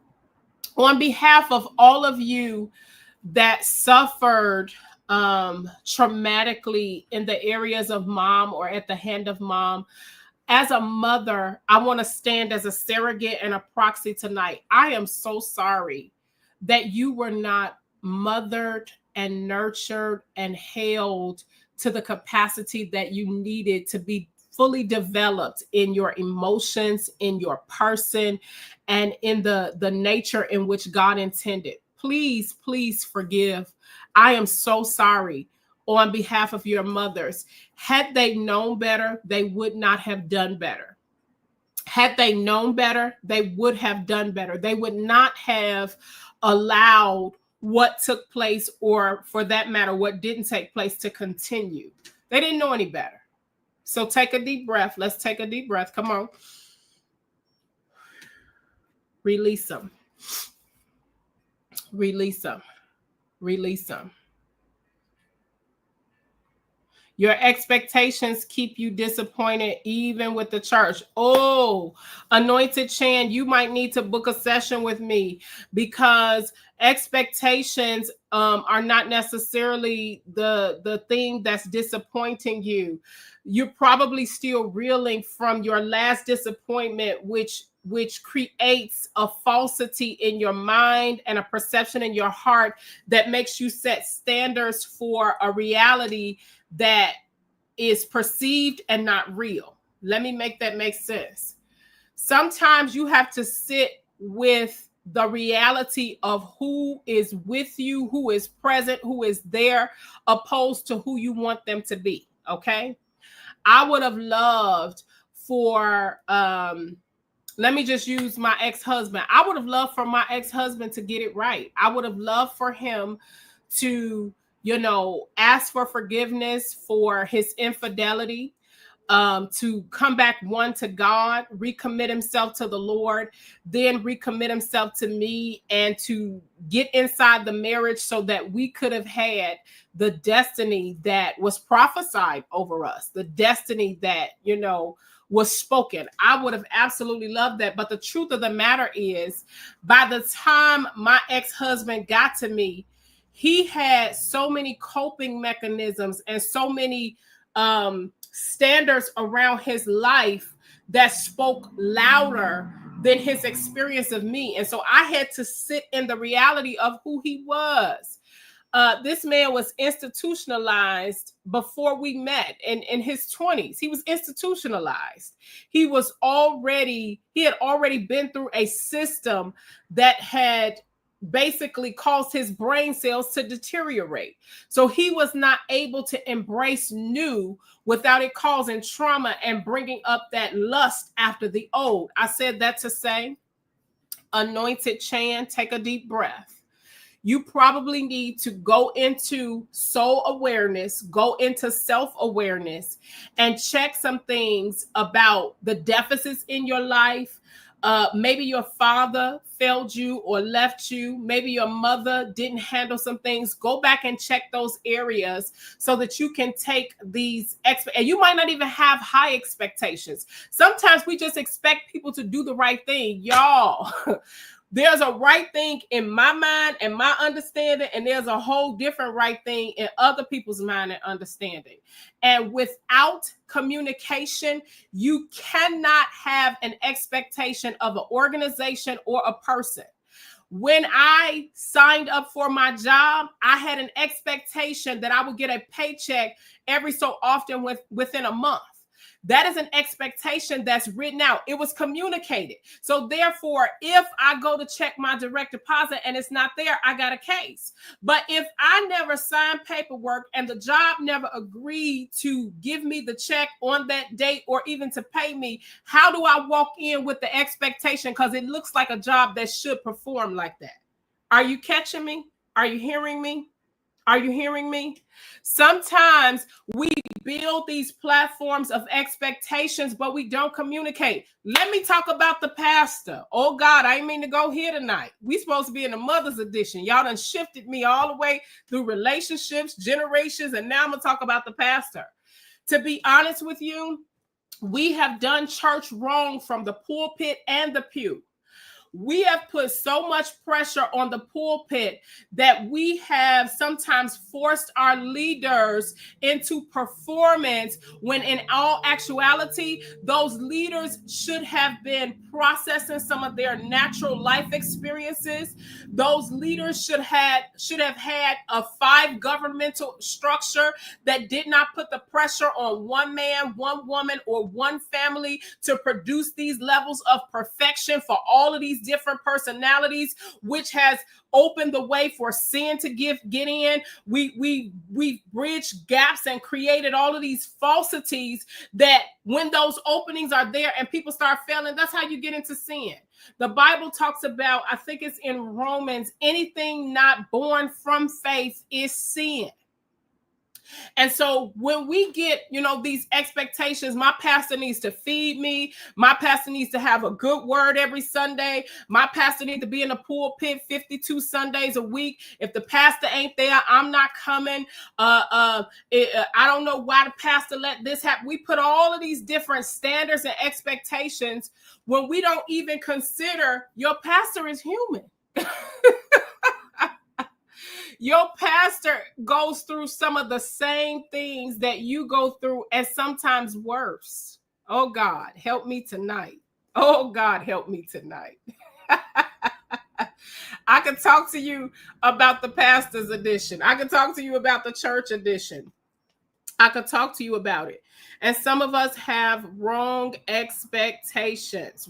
On behalf of all of you that suffered traumatically in the areas of mom or at the hand of mom, as a mother, I want to stand as a surrogate and a proxy tonight. I am so sorry that you were not mothered and nurtured and held to the capacity that you needed to be fully developed in your emotions, in your person, and in the nature in which God intended. Please, please forgive. I am so sorry on behalf of your mothers. Had they known better, they would not have done better. Had they known better, they would have done better. They would not have allowed what took place, or for that matter, what didn't take place, to continue. They didn't know any better. So take a deep breath. Let's take a deep breath. Come on. Release them. Release them. Release them. Your expectations keep you disappointed, even with the church. Oh, Anointed Chan, you might need to book a session with me, because expectations are not necessarily the thing that's disappointing you. You're probably still reeling from your last disappointment, which creates a falsity in your mind and a perception in your heart that makes you set standards for a reality that is perceived and not real. Let me make that make sense. Sometimes you have to sit with the reality of who is with you, who is present, who is there, opposed to who you want them to be. Okay. I would have loved for, let me just use my ex-husband. I would have loved for my ex-husband to get it right. I would have loved for him to, ask for forgiveness for his infidelity. to come back one to God, recommit himself to the Lord, then recommit himself to me, and to get inside the marriage so that we could have had the destiny that was prophesied over us, the destiny that, was spoken. I would have absolutely loved that. But the truth of the matter is, by the time my ex-husband got to me, he had so many coping mechanisms and so many standards around his life that spoke louder than his experience of me. And so I had to sit in the reality of who he was. This man was institutionalized before we met in his 20s. He was institutionalized. He had already been through a system that had basically caused his brain cells to deteriorate. So he was not able to embrace new without it causing trauma and bringing up that lust after the old. I said that to say, Anointed Chan, take a deep breath. You probably need to go into soul awareness, go into self-awareness, and check some things about the deficits in your life. Maybe your father failed you or left you. Maybe your mother didn't handle some things. Go back and check those areas so that you can take these and you might not even have high expectations. Sometimes we just expect people to do the right thing. Y'all, there's a right thing in my mind and my understanding, and there's a whole different right thing in other people's mind and understanding. And without communication, you cannot have an expectation of an organization or a person. When I signed up for my job, I had an expectation that I would get a paycheck every so often within a month. That is an expectation that's written out. It was communicated. So therefore, if I go to check my direct deposit and it's not there, I got a case. But if I never signed paperwork and the job never agreed to give me the check on that date or even to pay me, how do I walk in with the expectation? Because it looks like a job that should perform like that. Are you catching me? Are you hearing me? Are you hearing me? Sometimes we build these platforms of expectations, but we don't communicate. Let me talk about the pastor. Oh God, I didn't mean to go here tonight. We supposed to be in the mother's edition. Y'all done shifted me all the way through relationships, generations, and now I'm gonna talk about the pastor. To be honest with you, we have done church wrong from the pulpit and the pew. We have put so much pressure on the pulpit that we have sometimes forced our leaders into performance when in all actuality, those leaders should have been processing some of their natural life experiences. Those leaders should have had a 5 governmental structure that did not put the pressure on one man, one woman, or one family to produce these levels of perfection for all of these different personalities, which has opened the way for sin to get in. We bridged gaps and created all of these falsities that when those openings are there and people start failing, that's how you get into sin. The Bible talks about, I think it's in Romans, anything not born from faith is sin. And so when we get, these expectations, my pastor needs to feed me. My pastor needs to have a good word every Sunday. My pastor needs to be in the pulpit 52 Sundays a week. If the pastor ain't there, I'm not coming. I don't know why the pastor let this happen. We put all of these different standards and expectations when we don't even consider your pastor is human. Your pastor goes through some of the same things that you go through, and sometimes worse. Oh God, help me tonight. Oh God, help me tonight. I can talk to you about the pastor's edition. I can talk to you about the church edition. I could talk to you about it. And some of us have wrong expectations.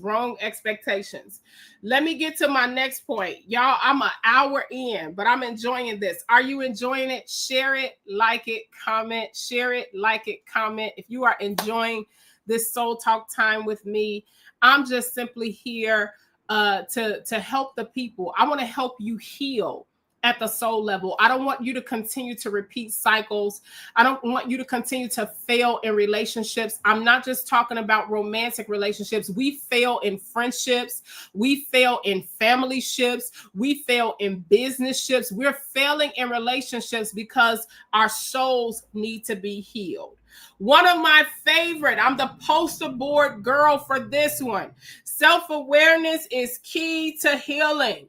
Let me get to my next point. Y'all, I'm an hour in, but I'm enjoying this. Are you enjoying it? Share it, like it, comment. Share it, like it, comment. If you are enjoying this Soul Talk time with me, I'm just simply here to help the people. I want to help you heal. at the soul level. I don't want you to continue to repeat cycles. I don't want you to continue to fail in relationships. I'm not just talking about romantic relationships. We fail in friendships. We fail in family ships. We fail in business ships. We're failing in relationships because our souls need to be healed. One of my favorite, I'm the poster board girl for this one. Self-awareness is key to healing.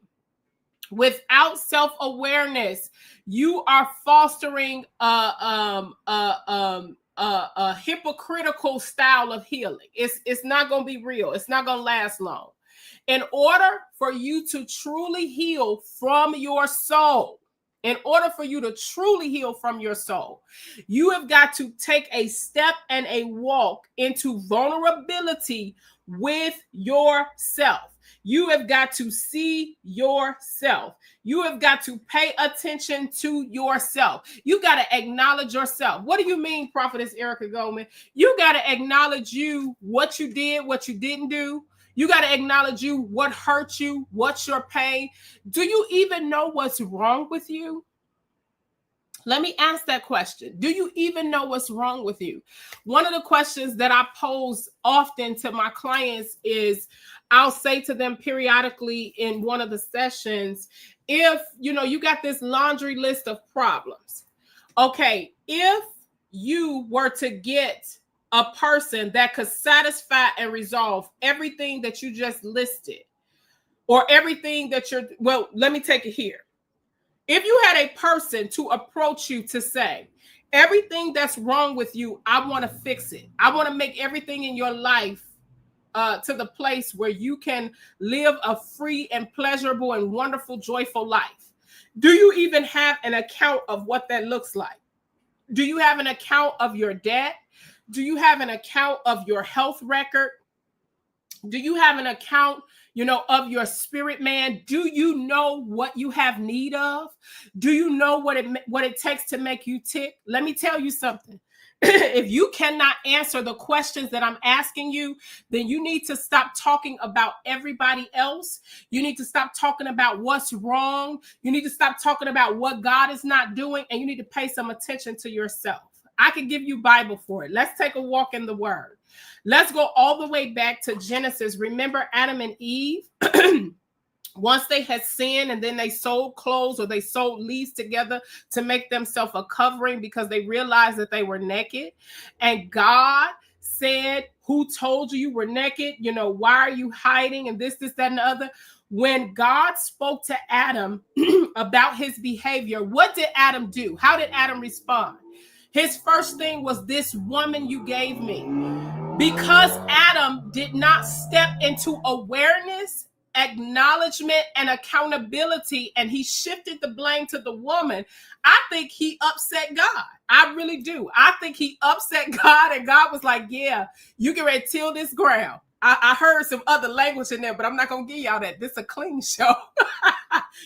Without self-awareness, you are fostering a hypocritical style of healing. It's not going to be real. It's not going to last long. In order for you to truly heal from your soul, in order for you to truly heal from your soul, you have got to take a step and a walk into vulnerability with yourself. You have got to see yourself. You have got to pay attention to yourself. You got to acknowledge yourself. What do you mean, Prophetess Erica Goldman? You got to acknowledge you, what you did, what you didn't do. You got to acknowledge you, what hurt you, what's your pain. Do you even know what's wrong with you? Let me ask that question. Do you even know what's wrong with you? One of the questions that I pose often to my clients is, I'll say to them periodically in one of the sessions, if you got this laundry list of problems. Okay, if you were to get a person that could satisfy and resolve everything that you just listed, or everything that let me take it here. If you had a person to approach you to say, everything that's wrong with you, I want to fix it. I want to make everything in your life to the place where you can live a free and pleasurable and wonderful, joyful life. Do you even have an account of what that looks like? Do you have an account of your debt? Do you have an account of your health record? Do you have an account, of your spirit man? Do you know what you have need of? Do you know what it takes to make you tick? Let me tell you something. If you cannot answer the questions that I'm asking you, then you need to stop talking about everybody else. You need to stop talking about what's wrong. You need to stop talking about what God is not doing, and you need to pay some attention to yourself. I can give you Bible for it. Let's take a walk in the Word. Let's go all the way back to Genesis. Remember Adam and Eve? Once they had sinned and then they sold clothes or they sold leaves together to make themselves a covering because they realized that they were naked. And God said, who told you were naked? Why are you hiding? And this, that, and the other. When God spoke to Adam about his behavior, what did Adam do? How did Adam respond? His first thing was, this woman you gave me. Because Adam did not step into awareness, acknowledgement, and accountability, and he shifted the blame to the woman, I think he upset God. I really do. I think he upset God, and God was like, yeah, you get ready to till this ground. I heard some other language in there, but I'm not going to give y'all that. This is a clean show.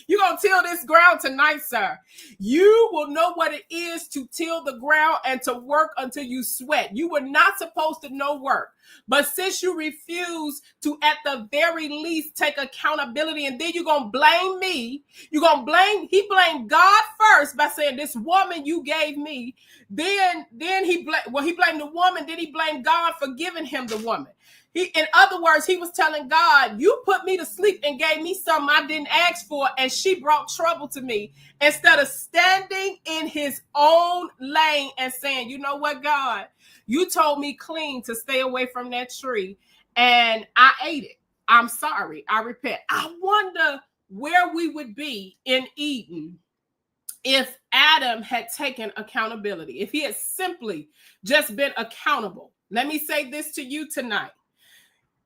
You're going to till this ground tonight, sir. You will know what it is to till the ground and to work until you sweat. You were not supposed to know work. But since you refuse to, at the very least, take accountability, and then you're going to blame me, he blamed God first by saying, this woman you gave me. Then he blamed the woman. Then he blamed God for giving him the woman. In other words, he was telling God, you put me to sleep and gave me something I didn't ask for, and she brought trouble to me, instead of standing in his own lane and saying, you know what, God, you told me clean to stay away from that tree, and I ate it. I'm sorry. I repent. I wonder where we would be in Eden if Adam had taken accountability, if he had simply just been accountable. Let me say this to you tonight.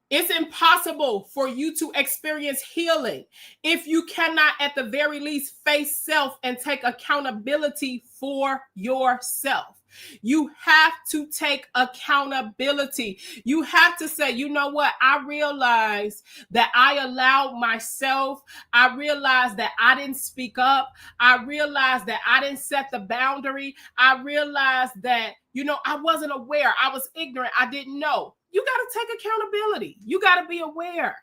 It's impossible for you to experience healing if you cannot, at the very least, face self and take accountability for yourself. You have to take accountability. You have to say, you know what? I realize that I allowed myself. I realized that I didn't speak up. I realized that I didn't set the boundary. I realized that, I wasn't aware. I was ignorant. I didn't know. You got to take accountability. You got to be aware.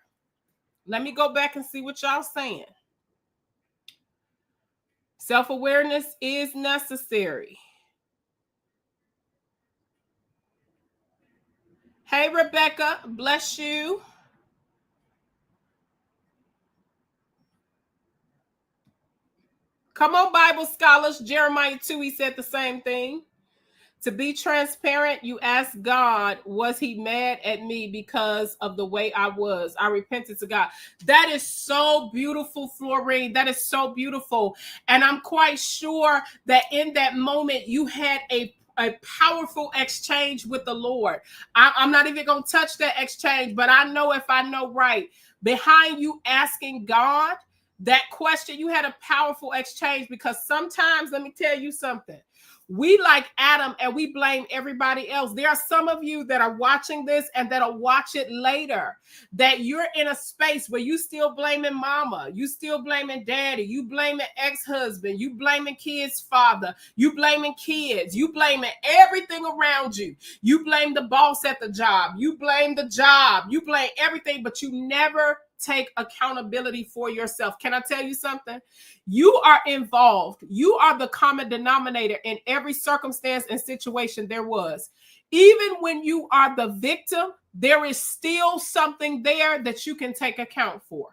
Let me go back and see what y'all saying. Self-awareness is necessary. Hey, Rebecca, bless you. Come on, Bible scholars. Jeremiah 2, he said the same thing. To be transparent, you asked God, was he mad at me because of the way I was? I repented to God. That is so beautiful, Florine. That is so beautiful. And I'm quite sure that in that moment, you had a powerful exchange with the Lord. I'm not even going to touch that exchange, but I know if I know right, behind you asking God that question, you had a powerful exchange, because sometimes, let me tell you something. We like Adam and we blame everybody else. There are some of you that are watching this and that'll watch it later, that you're in a space where you still blaming mama, you still blaming daddy, you blaming ex-husband, you blaming kids' father, you blaming kids, you blaming everything around you. You blame the boss at the job, you blame the job, you blame everything, but you never take accountability for yourself. Can I tell you something? You are involved. You are the common denominator in every circumstance and situation there was. Even when you are the victim, there is still something there that you can take account for.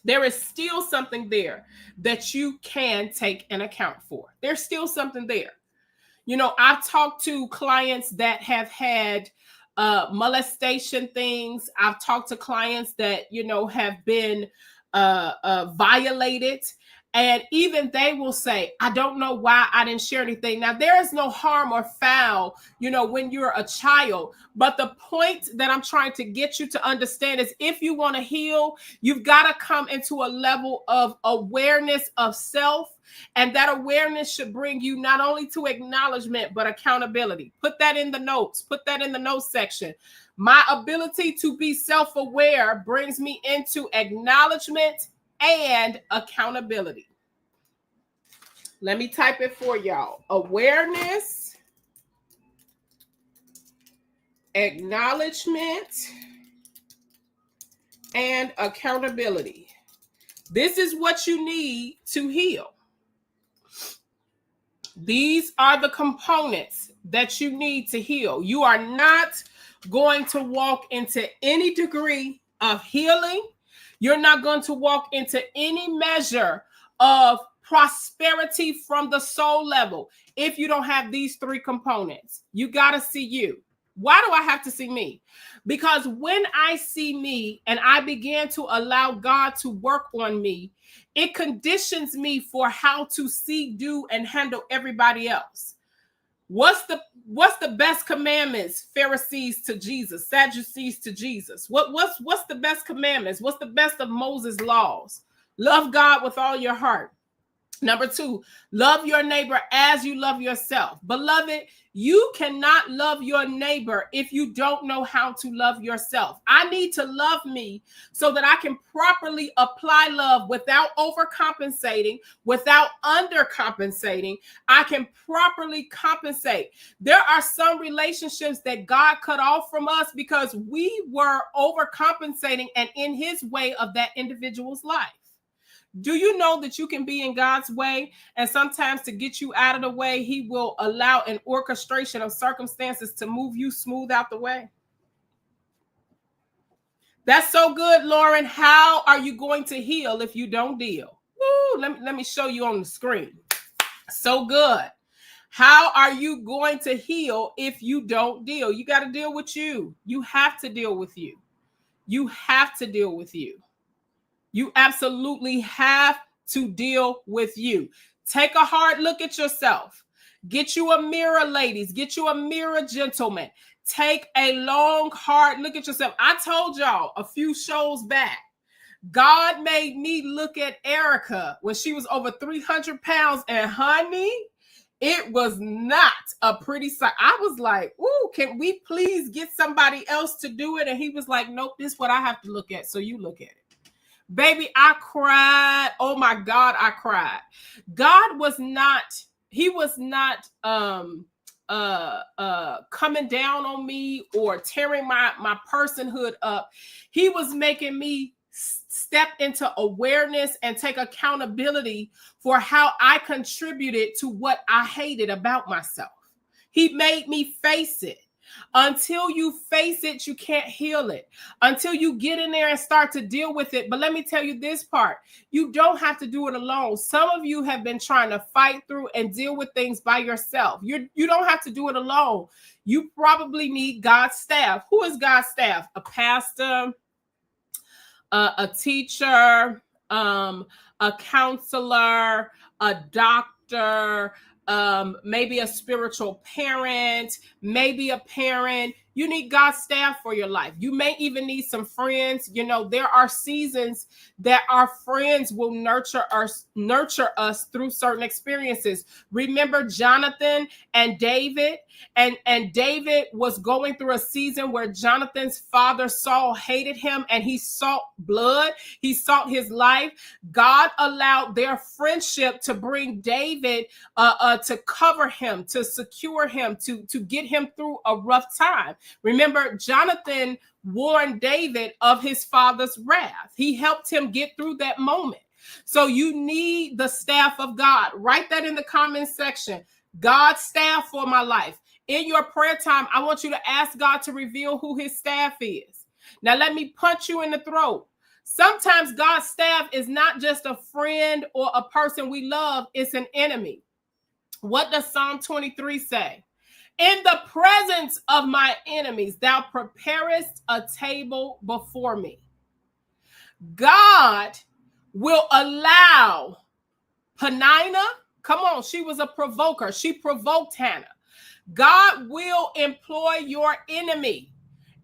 There is still something there that you can take an account for. There's still something there. You know, I've talked to clients that have had molestation things. I've talked to clients that, you know, have been violated. And even they will say, I don't know why I didn't share anything. Now, there is no harm or foul, you know, when you're a child. But the point that I'm trying to get you to understand is, if you want to heal, you've got to come into a level of awareness of self. And that awareness should bring you not only to acknowledgement, but accountability. Put that in the notes. Put that in the notes section. My ability to be self-aware brings me into acknowledgement and accountability. Let me type it for y'all. Awareness, acknowledgement, and accountability. This is what you need to heal. These are the components that you need to heal. You are not going to walk into any degree of healing. You're not going to walk into any measure of prosperity from the soul level if you don't have these three components. You got to see you. Why do I have to see me? Because when I see me and I begin to allow God to work on me, it conditions me for how to see, do, and handle everybody else. What's the best commandments? Pharisees to Jesus, Sadducees to Jesus. What's the best commandments? What's the best of Moses' laws? Love God with all your heart. Number 2, love your neighbor as you love yourself. Beloved, you cannot love your neighbor if you don't know how to love yourself. I need to love me so that I can properly apply love without overcompensating, without undercompensating. I can properly compensate. There are some relationships that God cut off from us because we were overcompensating and in his way of that individual's life. Do you know that you can be in God's way, and sometimes to get you out of the way, he will allow an orchestration of circumstances to move you smooth out the way? That's so good, Lauren. How are you going to heal if you don't deal? Woo, let me show you on the screen. So good. How are you going to heal if you don't deal? You got to deal with you. You have to deal with you. You have to deal with you. You absolutely have to deal with you. Take a hard look at yourself. Get you a mirror, ladies. Get you a mirror, gentlemen. Take a long, hard look at yourself. I told y'all a few shows back, God made me look at Erica when she was over 300 pounds. And honey, it was not a pretty sight. I was like, ooh, can we please get somebody else to do it? And he was like, nope, this is what I have to look at. So you look at it. Baby, I cried. Oh my God, I cried. God was not, he was not coming down on me or tearing my personhood up. He was making me step into awareness and take accountability for how I contributed to what I hated about myself. He made me face it. Until you face it, you can't heal it. Until you get in there and start to deal with it. But let me tell you this part. You don't have to do it alone. Some of you have been trying to fight through and deal with things by yourself. You don't have to do it alone. You probably need God's staff. Who is God's staff? A pastor, a teacher, a counselor, a doctor, maybe a spiritual parent, maybe a parent. You need God's staff for your life. You may even need some friends. You know, there are seasons that our friends will nurture us through certain experiences. Remember Jonathan and David? And David was going through a season where Jonathan's father Saul hated him and he sought blood. He sought his life. God allowed their friendship to bring David to cover him, to secure him, to get him through a rough time. Remember, Jonathan warned David of his father's wrath. He helped him get through that moment. So you need the staff of God. Write that in the comments section. God's staff for my life. In your prayer time, I want you to ask God to reveal who his staff is. Now, let me punch you in the throat. Sometimes God's staff is not just a friend or a person we love. It's an enemy. What does Psalm 23 say? In the presence of my enemies, thou preparest a table before me. God will allow Peninnah, come on, she was a provoker. She provoked Hannah. God will employ your enemy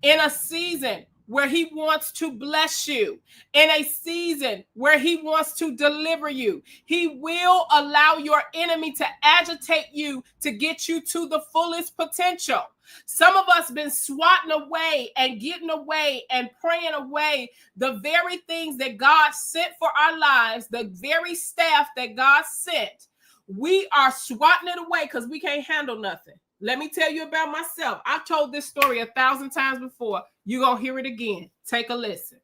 in a season where he wants to bless you, in a season where he wants to deliver you. He will allow your enemy to agitate you to get you to the fullest potential. Some of us been swatting away and getting away and praying away the very things that God sent for our lives, the very staff that God sent. We are swatting it away because we can't handle nothing. Let me tell you about myself. I've told this story 1,000 times before. You're going to hear it again. Take a listen.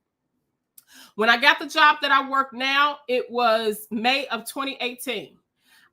When I got the job that I work now, it was May of 2018.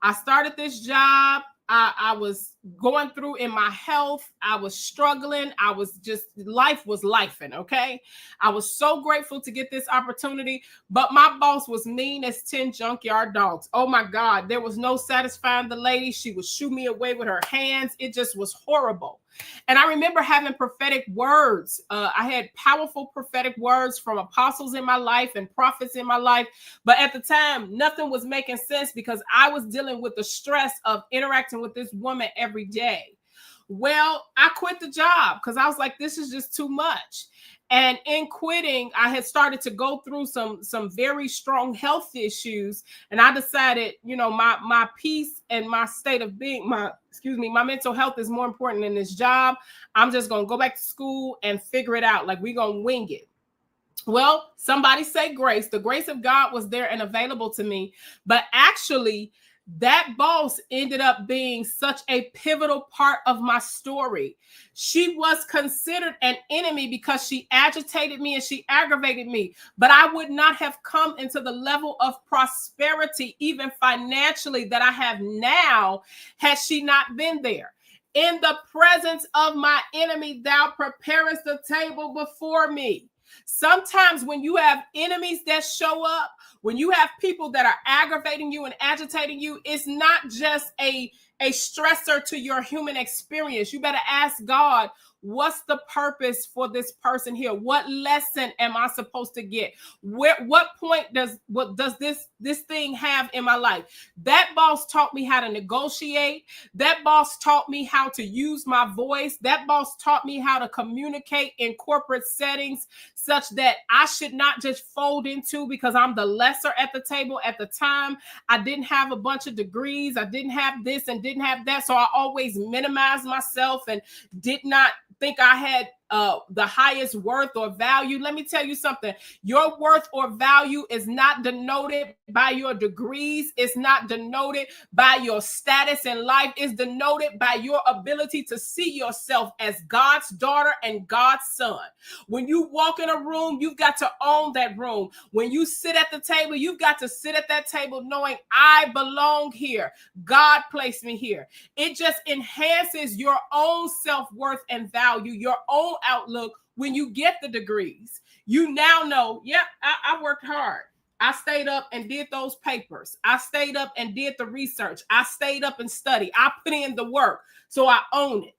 I started this job. I was going through in my health. I was struggling. I was just, life was lifing, okay? I was so grateful to get this opportunity, but my boss was mean as 10 junkyard dogs. Oh my God, there was no satisfying the lady. She would shoo me away with her hands. It just was horrible. And I remember having prophetic words. I had powerful prophetic words from apostles in my life and prophets in my life. But at the time, nothing was making sense because I was dealing with the stress of interacting with this woman every day. Well, I quit the job because I was like, this is just too much. And in quitting, I had started to go through some very strong health issues. And I decided, you know, my peace and my state of being, my mental health is more important than this job. I'm just going to go back to school and figure it out. Like, we're going to wing it. Well, somebody say grace. The grace of God was there and available to me. But actually, that boss ended up being such a pivotal part of my story. She was considered an enemy because she agitated me and she aggravated me. But I would not have come into the level of prosperity, even financially, that I have now had she not been there. In the presence of my enemy, thou preparest the table before me. Sometimes when you have enemies that show up, when you have people that are aggravating you and agitating you, it's not just a stressor to your human experience. You better ask God, what's the purpose for this person here? What lesson am I supposed to get? What point does this thing have in my life? That boss taught me how to negotiate. That boss taught me how to use my voice. That boss taught me how to communicate in corporate settings such that I should not just fold into because I'm the lesser at the table. At the time, I didn't have a bunch of degrees. I didn't have this and didn't have that. So I always minimized myself and did not think I had the highest worth or value. Let me tell you something. Your worth or value is not denoted by your degrees. It's not denoted by your status in life. It's denoted by your ability to see yourself as God's daughter and God's son. When you walk in a room, you've got to own that room. When you sit at the table, you've got to sit at that table knowing I belong here. God placed me here. It just enhances your own self-worth and value, your own outlook. When you get the degrees, you now know, yep, I worked hard. I stayed up and did those papers. I stayed up and did the research. I stayed up and studied. I put in the work, so I own it.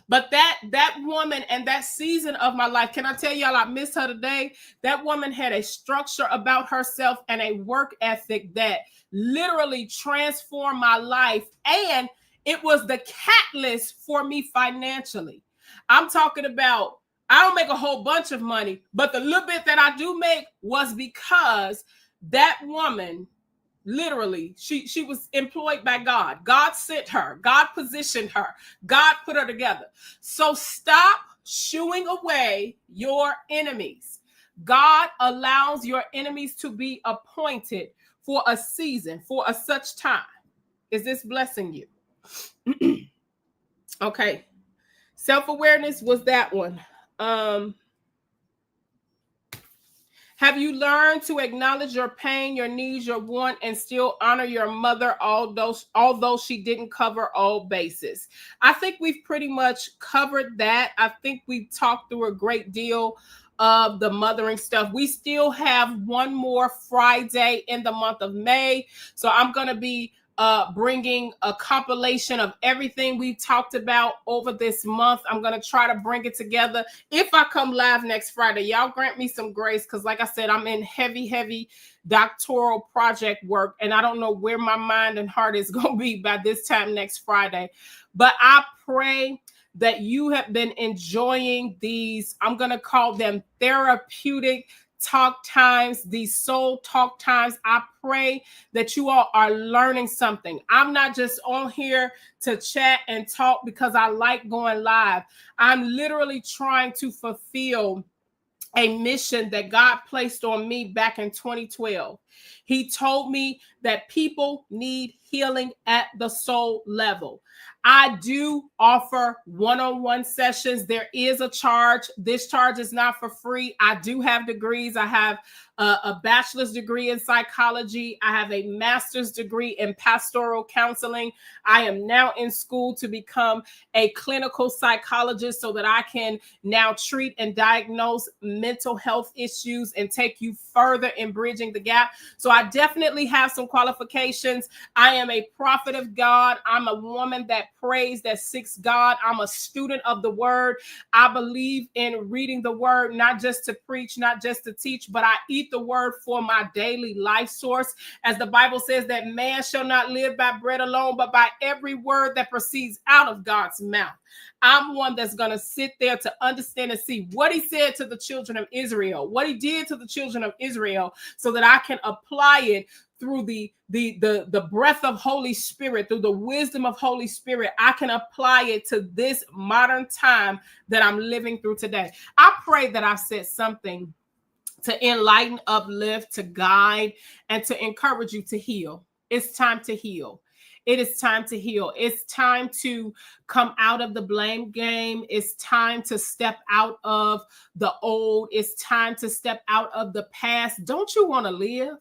But that woman and that season of my life, can I tell y'all, I miss her today. That woman had a structure about herself and a work ethic that literally transformed my life. And it was the catalyst for me financially. I'm talking about, I don't make a whole bunch of money, but the little bit that I do make was because that woman, literally, she was employed by God. God sent her. God positioned her. God put her together. So stop shooing away your enemies. God allows your enemies to be appointed for a season, for a such time. Is this blessing you? Okay. Self-awareness was that one. Have you learned to acknowledge your pain, your needs, your want, and still honor your mother, although she didn't cover all bases? I think we've pretty much covered that. I think we've talked through a great deal of the mothering stuff. We still have one more Friday in the month of May. So I'm going to be bringing a compilation of everything we talked about over this month. I'm going to try to bring it together. If I come live next Friday, y'all grant me some grace, because like I said, I'm in heavy doctoral project work, and I don't know where my mind and heart is going to be by this time next Friday. But I pray that you have been enjoying these, I'm going to call them therapeutic talk times, these soul talk times. I pray that you all are learning something. I'm not just on here to chat and talk because I like going live. I'm literally trying to fulfill a mission that God placed on me back in 2012. He told me that people need healing at the soul level. I do offer one-on-one sessions. There is a charge. This charge is not for free. I do have degrees. I have a bachelor's degree in psychology. I have a master's degree in pastoral counseling. I am now in school to become a clinical psychologist so that I can now treat and diagnose mental health issues and take you further in bridging the gap. So I definitely have some qualifications. I am a prophet of God. I'm a woman that prays, that seeks God. I'm a student of the word. I believe in reading the word, not just to preach, not just to teach, but I eat the word for my daily life source. As the Bible says that man shall not live by bread alone, but by every word that proceeds out of God's mouth. I'm one that's going to sit there to understand and see what he said to the children of Israel, what he did to the children of Israel, so that I can apply it through the breath of Holy Spirit, through the wisdom of Holy Spirit. I can apply it to this modern time that I'm living through today. I pray that I said something to enlighten, uplift, to guide, and to encourage you to heal. It's time to heal. It is time to heal. It's time to come out of the blame game. It's time to step out of the old. It's time to step out of the past. Don't you want to live?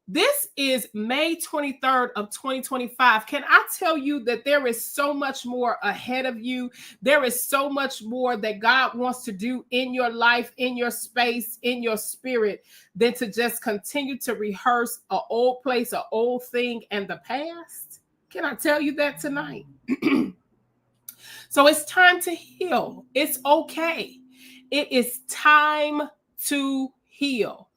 This is May 23rd of 2025. Can I tell you that there is so much more ahead of you? There is so much more that God wants to do in your life, in your space, in your spirit, than to just continue to rehearse an old place, an old thing, and the past. Can I tell you that tonight? So it's time to heal. It's okay. It is time to heal.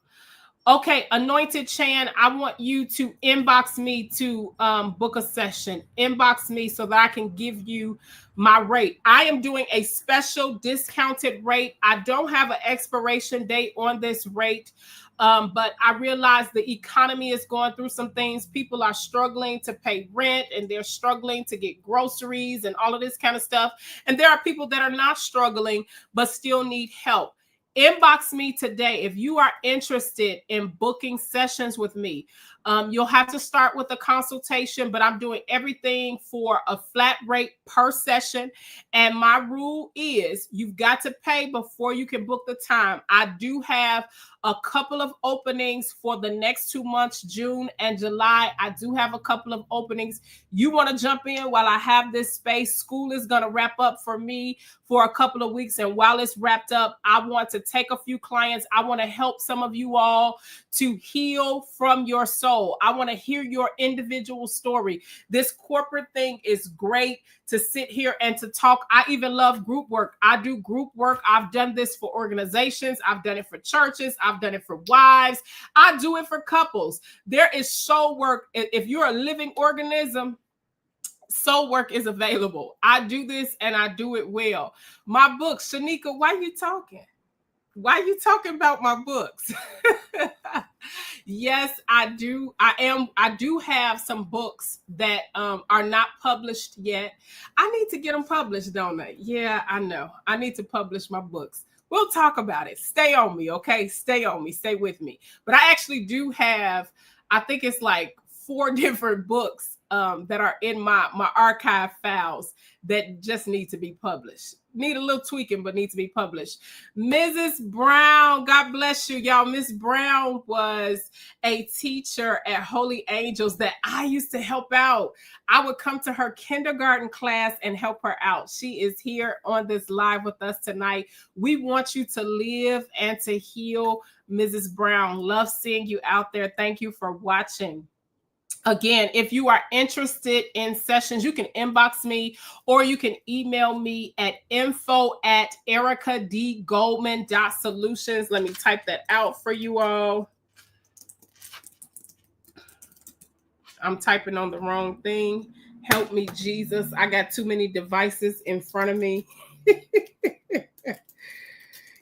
Okay, Anointed Chan, I want you to inbox me to book a session. Inbox me so that I can give you my rate. I am doing a special discounted rate. I don't have an expiration date on this rate. But I realize the economy is going through some things. People are struggling to pay rent, and they're struggling to get groceries and all of this kind of stuff. And there are people that are not struggling, but still need help. Inbox me today if you are interested in booking sessions with me. You'll have to start with a consultation, but I'm doing everything for a flat rate per session. And my rule is you've got to pay before you can book the time. I do have a couple of openings for the next 2 months, June and July. I do have a couple of openings. You want to jump in while I have this space? School is going to wrap up for me for a couple of weeks. And while it's wrapped up, I want to take a few clients. I want to help some of you all to heal from your soul. I want to hear your individual story. This corporate thing is great to sit here and to talk. I even love group work. I do group work. I've done this for organizations. I've done it for churches. I've done it for wives. I do it for couples. There is soul work. If you're a living organism, soul work is available. I do this and I do it well. My books, Shanika, why are you talking? Why are you talking about my books? Yes, I do. I do have some books that are not published yet. I need to get them published, don't I? Yeah, I know. I need to publish my books. We'll talk about it. Stay on me, okay? Stay on me. Stay with me. But I actually do have, I think it's like 4 different books that are in my archive files that just need to be published. Need a little tweaking, but need to be published. Mrs. Brown, God bless you, y'all. Miss Brown was a teacher at Holy Angels that I used to help out. I would come to her kindergarten class and help her out. She is here on this live with us tonight. We want you to live and to heal, Mrs. Brown. Love seeing you out there. Thank you for watching. Again, if you are interested in sessions, you can inbox me or you can email me at info@ericadgoldman.solutions. Let me type that out for you all. I'm typing on the wrong thing. Help me, Jesus. I got too many devices in front of me.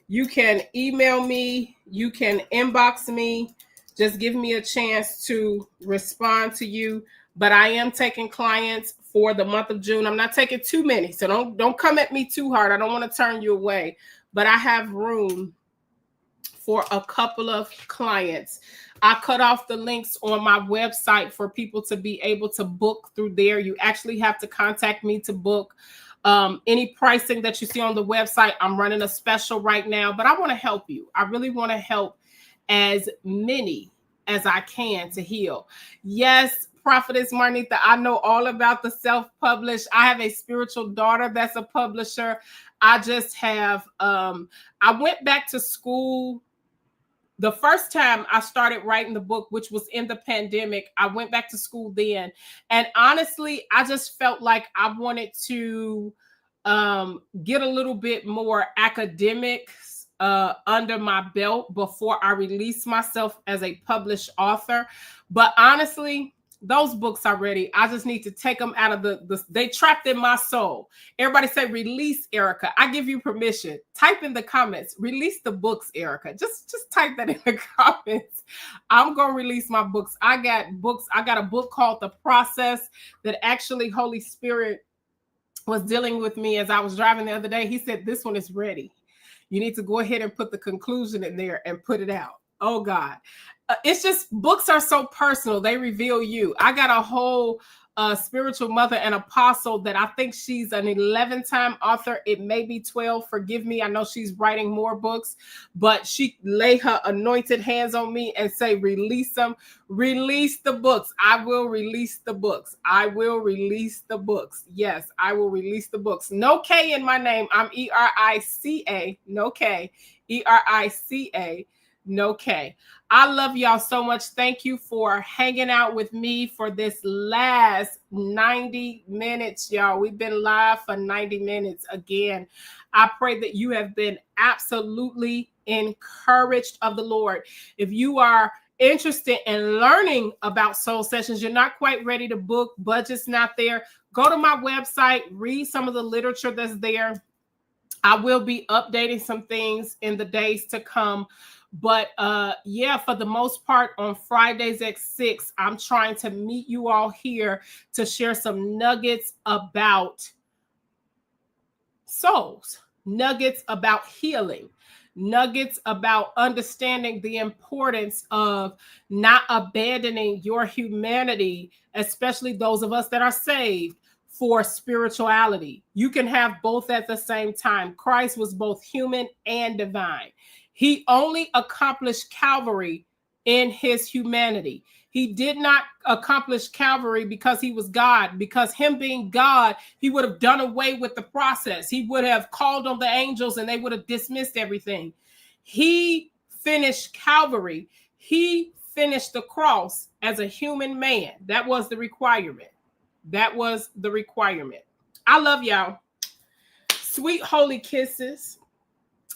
You can email me. You can inbox me. Just give me a chance to respond to you. But I am taking clients for the month of June. I'm not taking too many, so don't come at me too hard. I don't want to turn you away. But I have room for a couple of clients. I cut off the links on my website for people to be able to book through there. You actually have to contact me to book. Any pricing that you see on the website, I'm running a special right now. But I want to help you. I really want to help as many as I can to heal. Yes, Prophetess Marnita, I know all about the self-published. I have a spiritual daughter that's a publisher. I just have, I went back to school. The first time I started writing the book, which was in the pandemic, I went back to school then. And honestly, I just felt like I wanted to get a little bit more academic under my belt before I release myself as a published author. But honestly, those books are ready. I just need to take them out of they trapped in my soul. Everybody say, release, Erica. I give you permission. Type in the comments, release the books, Erica. Just type that in the comments. I'm going to release my books. I got books. I got a book called The Process that actually Holy Spirit was dealing with me as I was driving the other day. He said, this one is ready. You need to go ahead and put the conclusion in there and put it out. Oh, God. It's just books are so personal. They reveal you. I got a whole spiritual mother and apostle that I think she's an 11-time author. It may be 12. Forgive me. I know she's writing more books, but she lay her anointed hands on me and say, release them. Release the books. I will release the books. I will release the books. Yes, I will release the books. No K in my name. I'm Erica. No K. Erica. No K. I love y'all so much. Thank you for hanging out with me for this last 90 minutes, y'all. We've been live for 90 minutes. Again, I pray that you have been absolutely encouraged of the Lord. If you are interested in learning about soul sessions, you're not quite ready to book, budget's not there, go to my website, read some of the literature that's there. I will be updating some things in the days to come. But yeah, for the most part, on Fridays at 6, I'm trying to meet you all here to share some nuggets about souls, nuggets about healing, nuggets about understanding the importance of not abandoning your humanity, especially those of us that are saved, for spirituality. You can have both at the same time. Christ was both human and divine. He only accomplished Calvary in his humanity. He did not accomplish Calvary because he was God, because him being God, he would have done away with the process. He would have called on the angels and they would have dismissed everything. He finished Calvary. He finished the cross as a human man. That was the requirement. That was the requirement. I love y'all. Sweet holy kisses.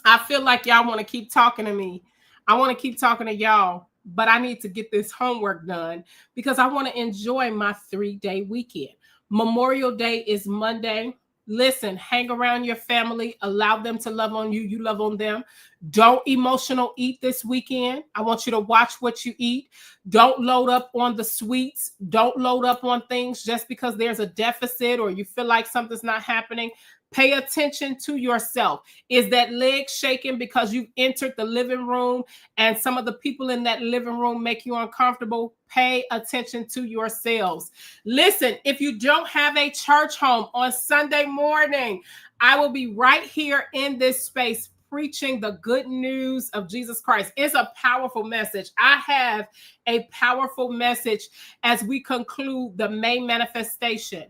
I feel like y'all want to keep talking to me. I want to keep talking to y'all, but I need to get this homework done because I want to enjoy my 3-day weekend. Memorial Day is Monday. Listen, hang around your family, allow them to love on you, you love on them. Don't emotional eat this weekend. I want you to watch what you eat. Don't load up on the sweets. Don't load up on things just because there's a deficit or you feel like something's not happening. Pay attention to yourself. Is that leg shaking because you've entered the living room and some of the people in that living room make you uncomfortable? Pay attention to yourselves. Listen, if you don't have a church home on Sunday morning, I will be right here in this space preaching the good news of Jesus Christ. It's a powerful message. I have a powerful message as we conclude the May manifestation.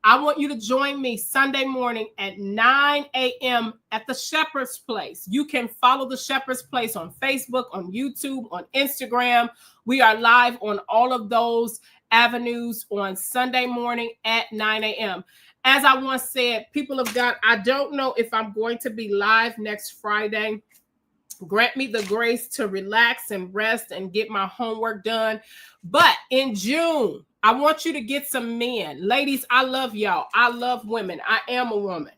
I want you to join me Sunday morning at 9 a.m. at the Shepherd's Place. You can follow the Shepherd's Place on Facebook, on YouTube, on Instagram. We are live on all of those avenues on Sunday morning at 9 a.m. As I once said, people of God, I don't know if I'm going to be live next Friday. Grant me the grace to relax and rest and get my homework done. But in June, I want you to get some men. Ladies, I love y'all. I love women. I am a woman.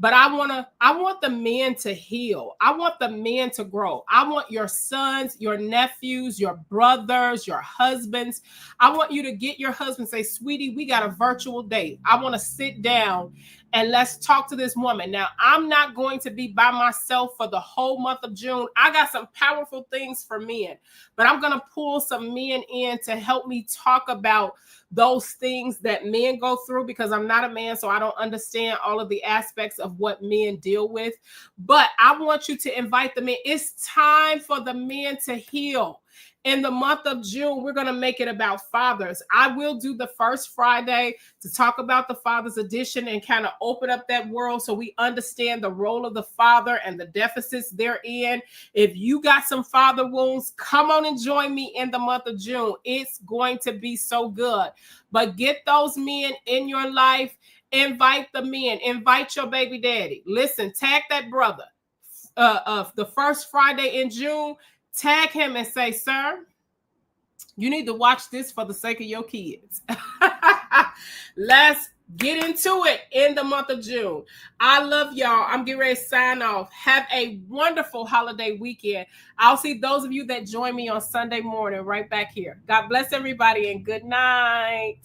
But I want the men to heal. I want the men to grow. I want your sons, your nephews, your brothers, your husbands. I want you to get your husband, say, sweetie, we got a virtual date. I want to sit down and let's talk to this woman. Now, I'm not going to be by myself for the whole month of June. I got some powerful things for men, but I'm going to pull some men in to help me talk about those things that men go through, because I'm not a man, so I don't understand all of the aspects of what men deal with. But I want you to invite the men. It's time for the men to heal. In the month of June, we're going to make it about fathers. I will do the first Friday to talk about the Father's Edition and kind of open up that world so we understand the role of the father and the deficits therein. If you got some father wounds, come on and join me in the month of June. It's going to be so good. But get those men in your life. Invite the men. Invite your baby daddy. Listen, tag that brother. The first Friday in June, tag him and say, sir, you need to watch this for the sake of your kids. Let's get into it in the month of June. I love y'all. I'm getting ready to sign off. Have a wonderful holiday weekend. I'll see those of you that join me on Sunday morning right back here. God bless everybody and good night.